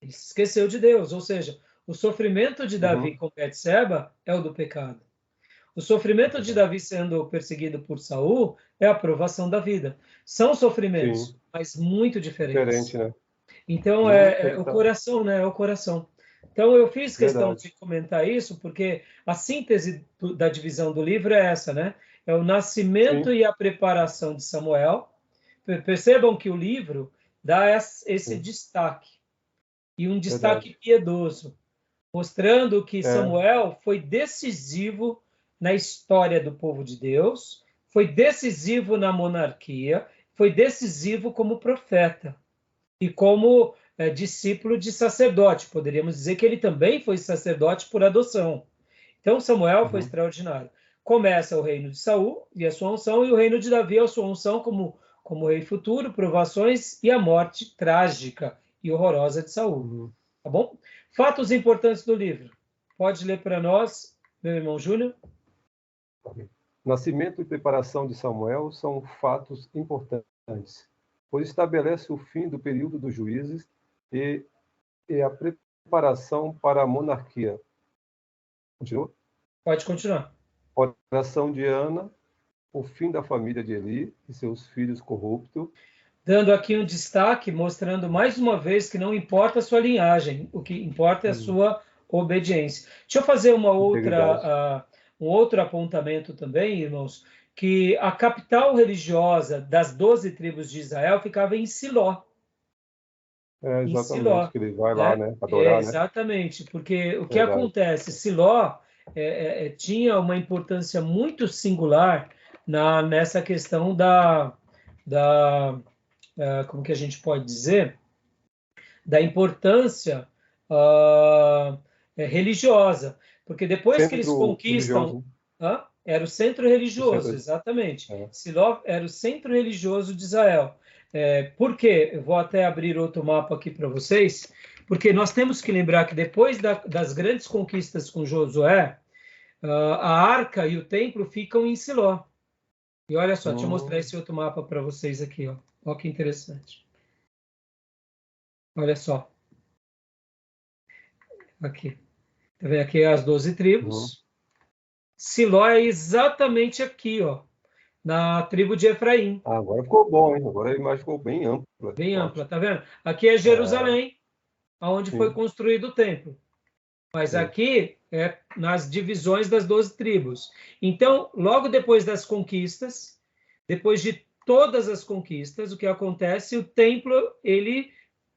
ele se esqueceu de Deus, ou seja, o sofrimento de Davi com Betseba é o do pecado. O sofrimento de Davi sendo perseguido por Saul é a provação da vida. São sofrimentos, mas muito diferentes. Diferente, né? Então, é o coração, né? É o coração. Então, eu fiz questão de comentar isso, porque a síntese da divisão do livro é essa, né? É o nascimento e a preparação de Samuel. Percebam que o livro dá esse destaque, e um destaque piedoso, mostrando que Samuel foi decisivo na história do povo de Deus, foi decisivo na monarquia, foi decisivo como profeta e como discípulo de sacerdote. Poderíamos dizer que ele também foi sacerdote por adoção. Então, Samuel foi extraordinário. Começa o reino de Saul e a sua unção, e o reino de Davi, a sua unção como rei futuro, provações e a morte trágica e horrorosa de Saul. Tá bom? Fatos importantes do livro. Pode ler para nós, meu irmão Júnior? Nascimento e preparação de Samuel são fatos importantes, pois estabelece o fim do período dos juízes e a preparação para a monarquia. Continua? Pode continuar. Oração de Ana, o fim da família de Eli e seus filhos corruptos. Dando aqui um destaque, mostrando mais uma vez que não importa a sua linhagem, o que importa é a sua obediência. Deixa eu fazer um outro apontamento também, irmãos, que a capital religiosa das 12 tribos de Israel ficava em Siló. Exatamente, em Siló, que ele vai lá, né, adorar, exatamente, porque o que acontece? Siló tinha uma importância muito singular nessa questão como que a gente pode dizer, da importância religiosa, porque depois que eles conquistam, era o centro religioso, exatamente. Siló era o centro religioso de Israel. Por quê? Eu vou até abrir outro mapa aqui para vocês, porque nós temos que lembrar que depois das grandes conquistas com Josué, a arca e o templo ficam em Siló. E olha só, deixa eu mostrar esse outro mapa para vocês aqui, ó. Olha que interessante. Olha só. Aqui. Tá vendo? Aqui as 12 tribos. Siló é exatamente aqui, ó, na tribo de Efraim. Agora ficou bom, hein? Agora a imagem ficou bem ampla. Bem ampla, tá vendo? Aqui é Jerusalém, onde foi construído o templo. Mas aqui é nas divisões das 12 tribos. Então, logo depois das conquistas, depois de todas as conquistas, o que acontece? O templo, ele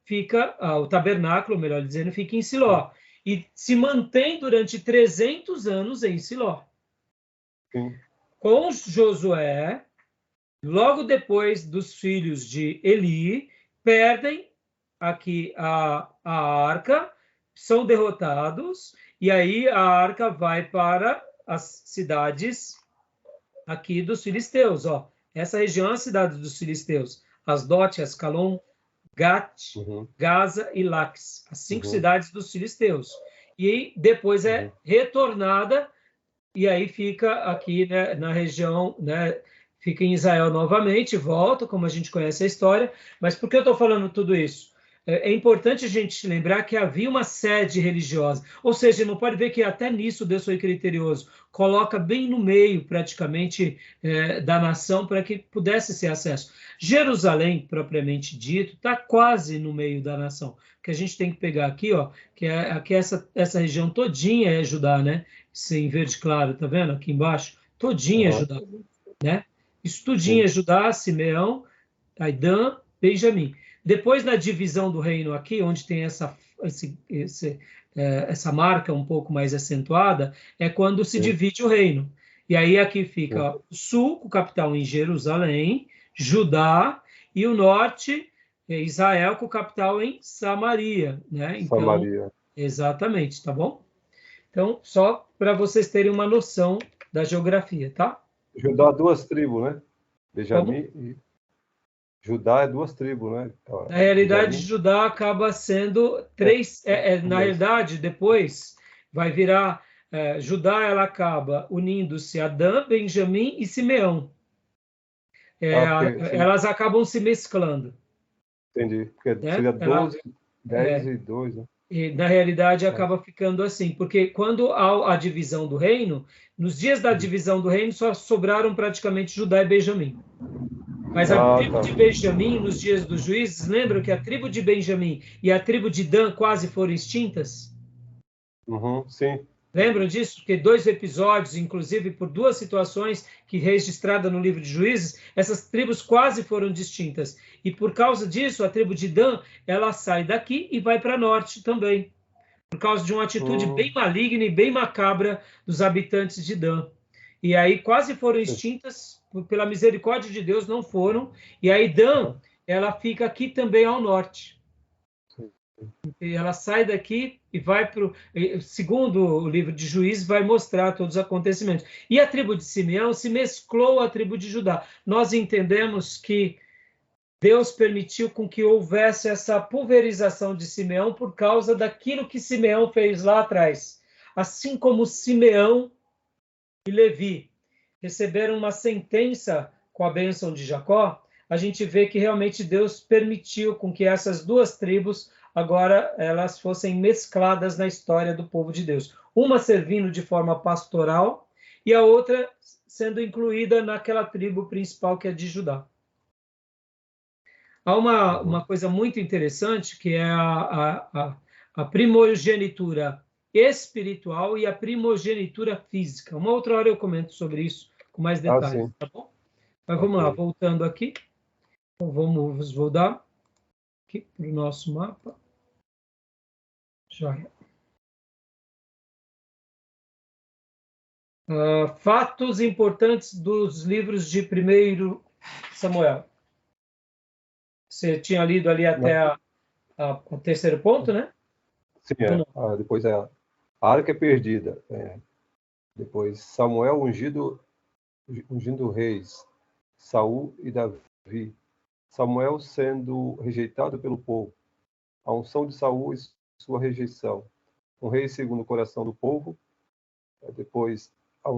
fica, o tabernáculo, melhor dizendo, fica em Siló. E se mantém durante 300 anos em Siló. Com Josué, logo depois dos filhos de Eli, perdem aqui a arca, são derrotados, e aí a arca vai para as cidades aqui dos filisteus. Ó. Essa região é a cidade dos filisteus. Asdote, Ascalon, Gat, Gaza e Lax. As 5 cidades dos filisteus. E depois é retornada e aí fica aqui, né, na região, né, fica em Israel novamente, volta, como a gente conhece a história. Mas por que eu estou falando tudo isso? É importante a gente lembrar que havia uma sede religiosa, ou seja, não pode ver que até nisso Deus foi criterioso, coloca bem no meio, praticamente, da nação para que pudesse ser acesso. Jerusalém, propriamente dito, está quase no meio da nação, que a gente tem que pegar aqui, ó, que é aqui essa região todinha é Judá, né? Isso em verde claro, tá vendo? Aqui embaixo, todinha é Aham, Judá, né? Isso tudinho é sim. Judá, Simeão, Aidã, Benjamim. Depois, na divisão do reino aqui, onde tem essa marca um pouco mais acentuada, é quando se Sim. divide o reino. E aí aqui Sim. fica o sul, com capital em Jerusalém, Judá, e o norte, Israel, com capital em Samaria, né? Então, Samaria. exatamente, tá bom? Então, só para vocês terem uma noção da geografia, tá? Judá, duas tribos, né? Como? Benjamim e Judá é duas tribos, né? Na realidade, Benjamim Judá acaba sendo é três. Na mas, realidade, depois vai virar. Judá, ela acaba unindo-se a Dan, Benjamim e Simeão. porque, sim, Elas acabam se mesclando, entendi. Porque né? seria 12, 10 É, e 2, né? e na realidade É. acaba ficando assim, porque quando há a divisão do reino, nos dias da divisão do reino só sobraram praticamente Judá e Benjamim. Mas a Ah, tribo tá. de Benjamim, nos dias dos juízes, lembram que a tribo de Benjamim e a tribo de Dan quase foram extintas? Uhum, sim. Lembram disso? Porque dois episódios, inclusive por duas situações que registrada no livro de Juízes, essas tribos quase foram distintas. E por causa disso, a tribo de Dan, ela sai daqui e vai para norte também, por causa de uma atitude bem Hum, maligna e bem macabra dos habitantes de Dan. E aí quase foram extintas, pela misericórdia de Deus, não foram. E aí Dan, ela fica aqui também ao norte. sim. E ela sai daqui e vai para o. Segundo o livro de Juízes, vai mostrar todos os acontecimentos. E a tribo de Simeão se mesclou à tribo de Judá. Nós entendemos que Deus permitiu com que houvesse essa pulverização de Simeão por causa daquilo que Simeão fez lá atrás. Assim como Simeão e Levi receberam uma sentença com a bênção de Jacó, a gente vê que realmente Deus permitiu com que essas duas tribos agora elas fossem mescladas na história do povo de Deus. Uma servindo de forma pastoral e a outra sendo incluída naquela tribo principal que é de Judá. Há uma Uhum. coisa muito interessante que é a primogenitura espiritual e a primogenitura física. Uma outra hora eu comento sobre isso com mais Ah, detalhes, sim. tá bom? Mas vamos lá, Ok. voltando aqui. Então, vamos voltar aqui para o nosso mapa. Joia. Fatos importantes dos livros de 1 Samuel. Você tinha lido ali Mas, até o terceiro ponto, né? sim, Ou é. não? Depois a arca é perdida. Depois Samuel ungindo reis, Saul e Davi. Samuel sendo rejeitado pelo povo. A unção de Saul e sua rejeição. Um rei segundo o coração do povo. Depois a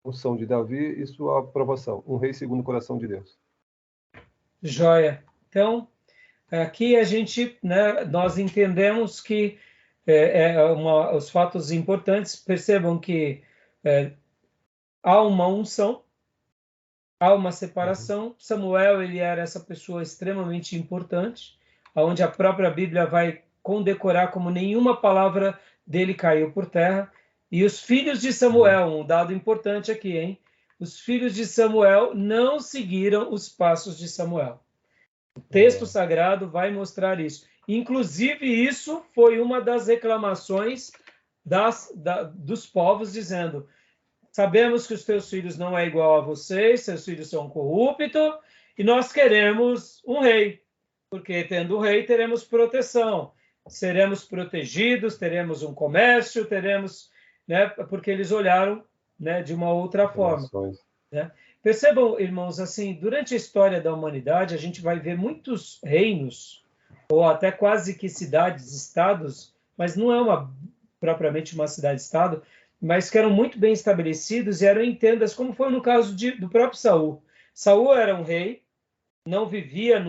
unção de Davi e sua aprovação. Um rei segundo o coração de Deus. Joia. Então, aqui a gente, né, nós entendemos que os fatos importantes, percebam que há uma unção, há uma Uhum. separação. Samuel, ele era essa pessoa extremamente importante, onde a própria Bíblia vai condecorar como nenhuma palavra dele caiu por terra. E os filhos de Uhum. Samuel, um dado importante aqui, hein? Os filhos de Samuel não seguiram os passos de Samuel. O texto sagrado vai mostrar isso. Inclusive, isso foi uma das reclamações dos povos, dizendo: sabemos que os teus filhos não é igual a vocês, seus filhos são corruptos, e nós queremos um rei, porque tendo um rei teremos proteção, seremos protegidos, teremos um comércio, teremos, né, porque eles olharam, né, de uma outra forma, Relações. né? Percebam, irmãos, assim, durante a história da humanidade, a gente vai ver muitos reinos, ou até quase que cidades, estados, mas não é propriamente uma cidade-estado, mas que eram muito bem estabelecidos e eram em tendas, como foi no caso do próprio Saul. Saul era um rei, não vivia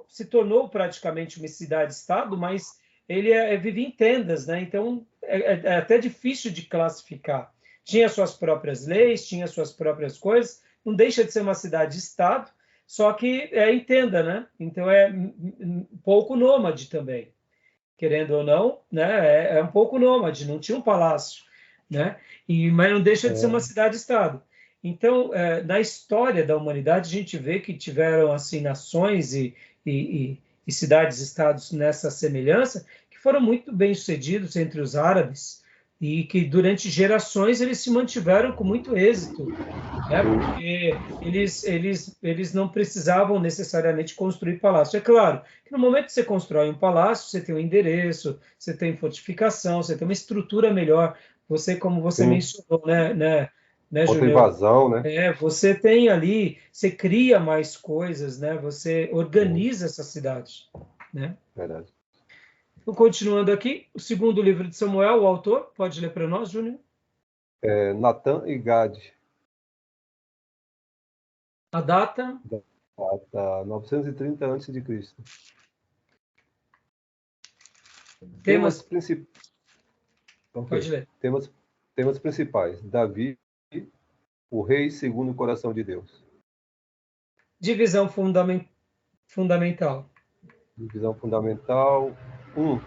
se tornou praticamente uma cidade-estado, mas ele vivia em tendas, né? Então é até difícil de classificar. Tinha suas próprias leis, tinha suas próprias coisas, não deixa de ser uma cidade-estado, só que é em tenda, né? Então é um pouco nômade também, querendo ou não, né? É um pouco nômade, não tinha um palácio, né? Mas não deixa de ser uma cidade-estado. Então, na história da humanidade, a gente vê que tiveram assim nações e cidades-estados nessa semelhança que foram muito bem sucedidos entre os árabes e que durante gerações eles se mantiveram com muito êxito, né? Porque eles não precisavam necessariamente construir palácio. É claro que no momento que você constrói um palácio, você tem um endereço, você tem fortificação, você tem uma estrutura melhor. Você, como você Sim. mencionou, né, Outra Júnior? invasão, né? Você tem ali, você cria mais coisas, né? Você organiza essa cidade, né? Verdade. Então, continuando aqui, o segundo livro de Samuel, o autor, pode ler para nós, Júnior? Natã e Gade, A data, data 930 a.C. temas, principais. pode ler. Temas principais. Davi, o rei segundo o coração de Deus. Divisão fundamental. Divisão fundamental. 1.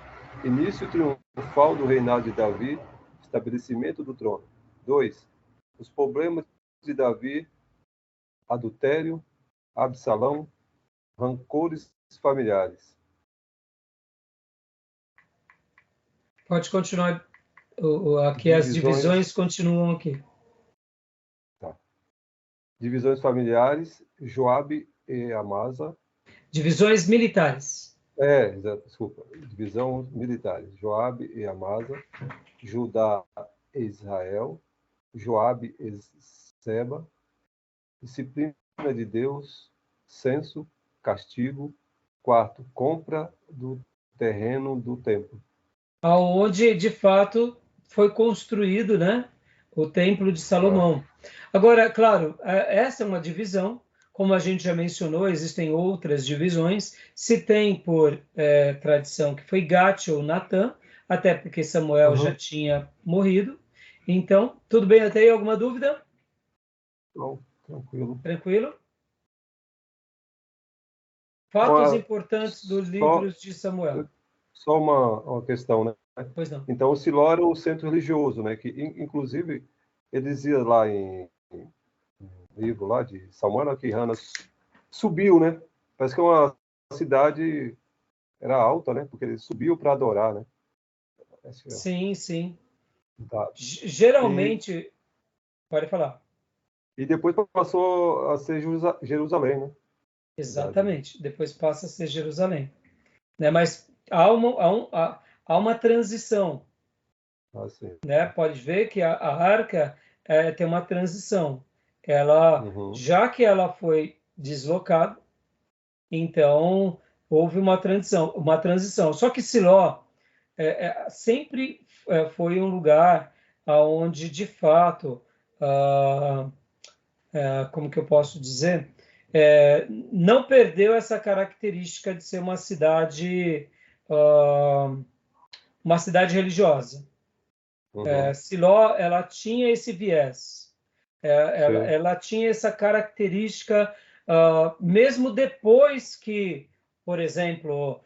Início triunfal do reinado de Davi, estabelecimento do trono. 2. Os problemas de Davi, adultério, Absalão, rancores familiares. Pode continuar. Aqui as divisões continuam aqui. Tá. Divisões familiares, Joabe e Amasa. Divisões militares. Desculpa. Divisão militares, Joabe e Amasa, Judá e Israel, Joabe e Seba, disciplina de Deus, censo, castigo. 4. Compra do terreno do templo. Aonde, de fato, foi construído, né, o Templo de Salomão. Agora, claro, essa é uma divisão, como a gente já mencionou, existem outras divisões. Se tem por tradição que foi Gate ou Natã, até porque Samuel já tinha morrido. Então, tudo bem até aí? Alguma dúvida? Não, tranquilo. Tranquilo? Fatos importantes dos livros de Samuel. Só uma questão, né? Pois não. Então, o Siló era o centro religioso, né? Que, inclusive, ele dizia lá em livro lá de Samuel, que Hannah subiu, né? Parece que é uma cidade era alta, né? Porque ele subiu para adorar, né? Sim, sim. Tá. Geralmente, pode falar. E depois passou a ser Jerusalém, né? Exatamente. Depois passa a ser Jerusalém, né? Mas há uma transição, né? Pode ver que a arca tem uma transição. Ela, já que ela foi deslocada, então houve uma transição. Só que Siló sempre foi um lugar onde, de fato, como que eu posso dizer, não perdeu essa característica de ser uma cidade religiosa. Siló, ela tinha esse viés, ela tinha essa característica, mesmo depois que, por exemplo,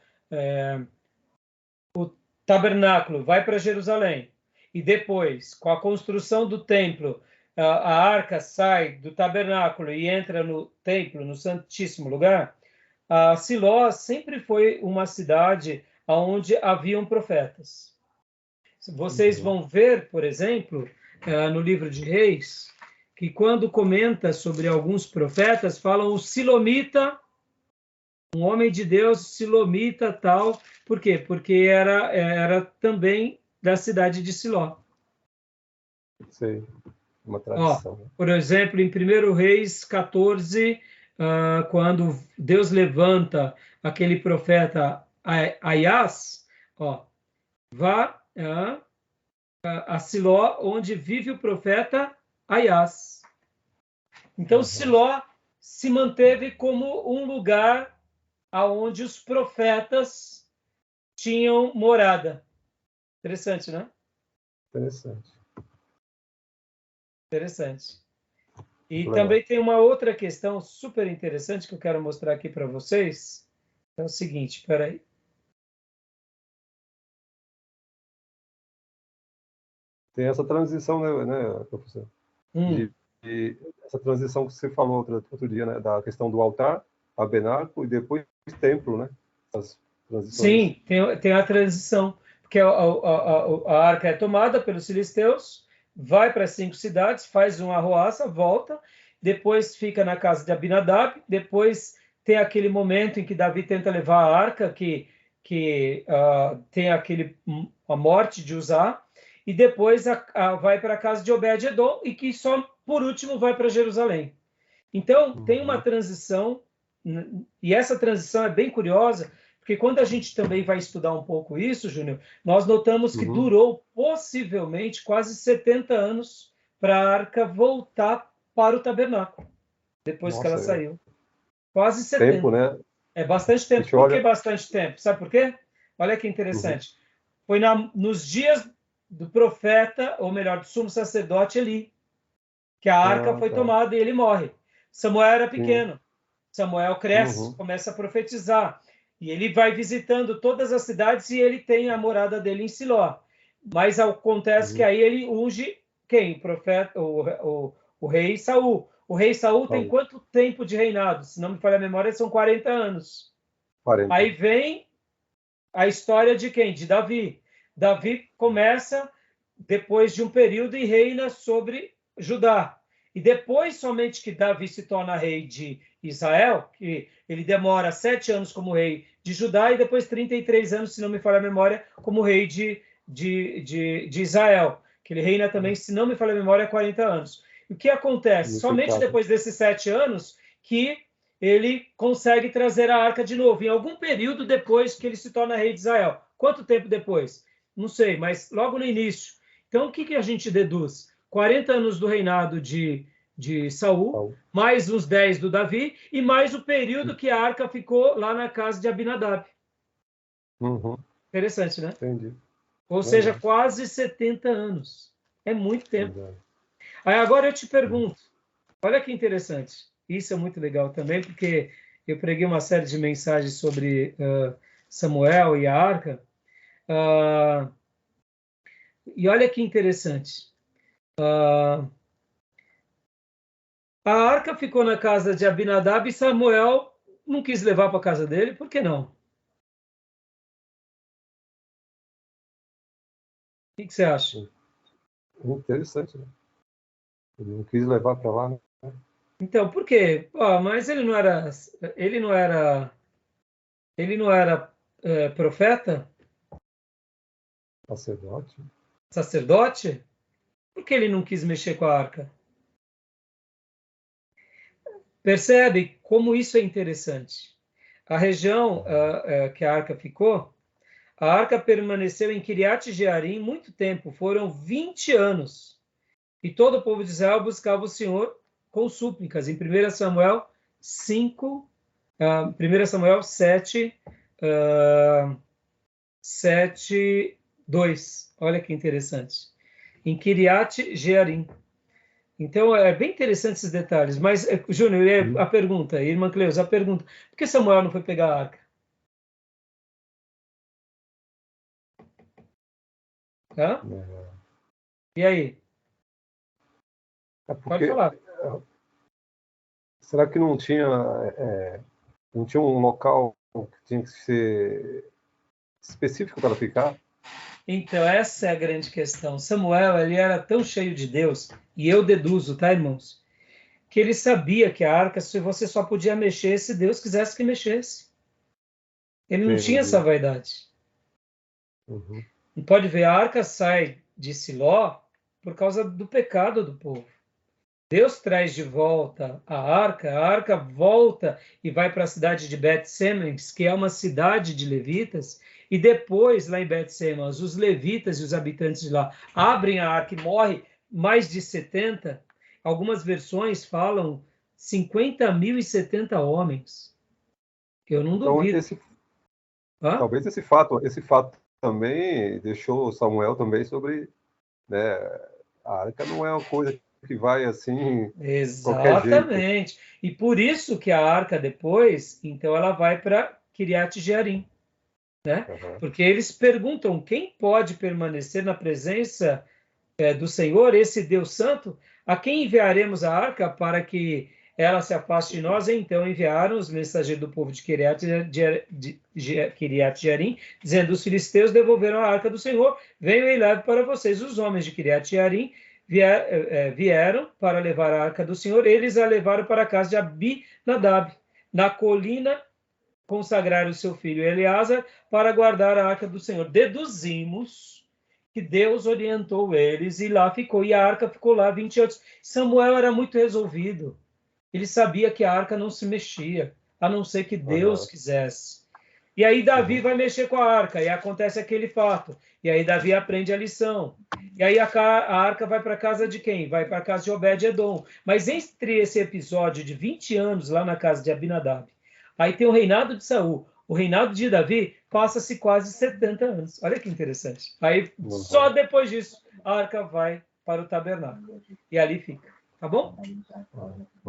o tabernáculo vai para Jerusalém, e depois, com a construção do templo, a arca sai do tabernáculo e entra no templo, no Santíssimo Lugar. Siló sempre foi uma cidade onde haviam profetas. Vocês vão ver, por exemplo, no livro de Reis, que quando comenta sobre alguns profetas, falam o silomita, um homem de Deus, silomita, tal. Por quê? Porque era também da cidade de Siló. Sim, uma tradição. Por exemplo, em 1 Reis 14, quando Deus levanta aquele profeta Aias, vá a Siló, onde vive o profeta Aias. Então, Siló se manteve como um lugar aonde os profetas tinham morada. Interessante, né? Interessante. Interessante. E Legal. também tem uma outra questão super interessante que eu quero mostrar aqui para vocês. É o seguinte, espera aí. Tem essa transição, né, professor? Essa transição que você falou outro dia, né? Da questão do altar, tabernáculo e depois templo, né? Essas transições. Sim, tem a transição, porque a arca é tomada pelos filisteus, vai para as 5 cidades, faz uma arruaça, volta, depois fica na casa de Abinadab, depois tem aquele momento em que Davi tenta levar a arca, que tem a morte de Uzá, e depois vai para a casa de Obed-edom, e que só por último vai para Jerusalém. Então, tem uma transição, e essa transição é bem curiosa, porque quando a gente também vai estudar um pouco isso, Júnior, nós notamos que durou possivelmente quase 70 anos para a arca voltar para o tabernáculo, depois que ela saiu. Quase 70. Tempo, né? É bastante tempo. Por que bastante tempo? Sabe por quê? Olha que interessante. Foi nos dias do profeta, ou melhor, do sumo sacerdote Eli, que a arca foi tomada e ele morre. Samuel era pequeno. Samuel cresce, começa a profetizar. E ele vai visitando todas as cidades e ele tem a morada dele em Siló. Mas acontece que aí ele unge quem? O profeta, o rei Saul. O rei Saul tem quanto tempo de reinado? Se não me falha a memória, são 40 anos. 40. Aí vem a história de quem? De Davi. Davi começa depois de um período e reina sobre Judá. E depois somente que Davi se torna rei de Israel, que ele demora 7 anos como rei de Judá e depois 33 anos, se não me falha a memória, como rei de Israel, que ele reina também, se não me falha a memória, 40 anos. O que acontece? Somente depois desses 7 anos que ele consegue trazer a arca de novo, em algum período depois que ele se torna rei de Israel. Quanto tempo depois? Não sei, mas logo no início. Então, o que a gente deduz? 40 anos do reinado de Saul, mais uns 10 do Davi, e mais o período que a arca ficou lá na casa de Abinadab. Interessante, né? Entendi. Ou seja, quase 70 anos. É muito tempo. Aí agora eu te pergunto, olha que interessante. Isso é muito legal também, porque eu preguei uma série de mensagens sobre Samuel e a arca. E olha que interessante. A arca ficou na casa de Abinadab e Samuel não quis levar para a casa dele. Por que não? O que você acha? Interessante, né? Ele não quis levar para lá, né? Então, por quê? Mas ele não era profeta? Sacerdote? Sacerdote? Por que ele não quis mexer com a arca? Percebe como isso é interessante? A região que a arca ficou, a arca permaneceu em Kiriat Jearim muito tempo, foram 20 anos. E todo o povo de Israel buscava o Senhor com súplicas. Em 1 Samuel 5, 1 Samuel 7, 2. Olha que interessante. Em Kiriat Jearim. Então, é bem interessante esses detalhes. Mas, Júnior, a pergunta, irmã Cleusa, a pergunta, por que Samuel não foi pegar a arca? E aí? Pode falar. Será que não tinha um local que tinha que ser específico para ficar? Então, essa é a grande questão. Samuel, ele era tão cheio de Deus, e eu deduzo, tá, irmãos? Que ele sabia que a arca, se você só podia mexer se Deus quisesse que mexesse. Ele não tinha essa vaidade. Não pode ver, a arca sai de Siló por causa do pecado do povo. Deus traz de volta a arca volta e vai para a cidade de Bet-Semes, que é uma cidade de levitas, E depois, lá em Bet-Semes, os levitas e os habitantes de lá abrem a arca e morre mais de 70. Algumas versões falam 50.070 homens. Eu não Então, duvido. talvez esse fato também deixou Samuel também sobre, né, a arca não é uma coisa que vai assim qualquer jeito. Exatamente. E por isso que a arca depois, então ela vai para Kiriat Jearim, né? Uhum. Porque eles perguntam quem pode permanecer na presença do Senhor, esse Deus Santo, a quem enviaremos a arca para que ela se afaste de nós? Então enviaram os mensageiros do povo de Kiriat Jearim, dizendo: os filisteus devolveram a arca do Senhor, venham e levem para vocês. Os homens de Kiriat Jearim vieram para levar a arca do Senhor, eles a levaram para a casa de Abinadab, na colina, consagraram o seu filho Eleazar para guardar a arca do Senhor. Deduzimos que Deus orientou eles e lá ficou, e a arca ficou lá 20 anos. Samuel era muito resolvido, ele sabia que a arca não se mexia, a não ser que Deus quisesse. E aí Davi vai mexer com a arca, e acontece aquele fato. E aí Davi aprende a lição. E aí a arca vai para a casa de quem? Vai para a casa de Obed-Edom. Mas entre esse episódio de 20 anos lá na casa de Abinadab, aí tem o reinado de Saul, o reinado de Davi passa-se quase 70 anos. Olha que interessante. Aí só depois disso a arca vai para o tabernáculo. E ali fica. Tá bom?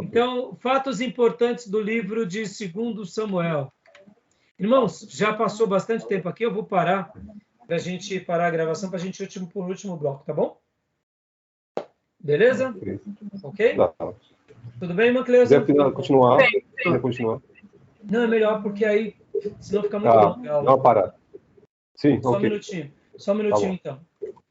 Então, fatos importantes do livro de 2 Samuel. Irmãos, já passou bastante tempo aqui, eu vou parar para a gente parar a gravação para a gente ir para o último bloco, tá bom? Beleza? Ok? Tudo bem, irmã Cleusa? Quiser continuar? Não, é melhor porque aí, senão fica muito longo. Não, para. Sim, Só um minutinho. Só um minutinho, então.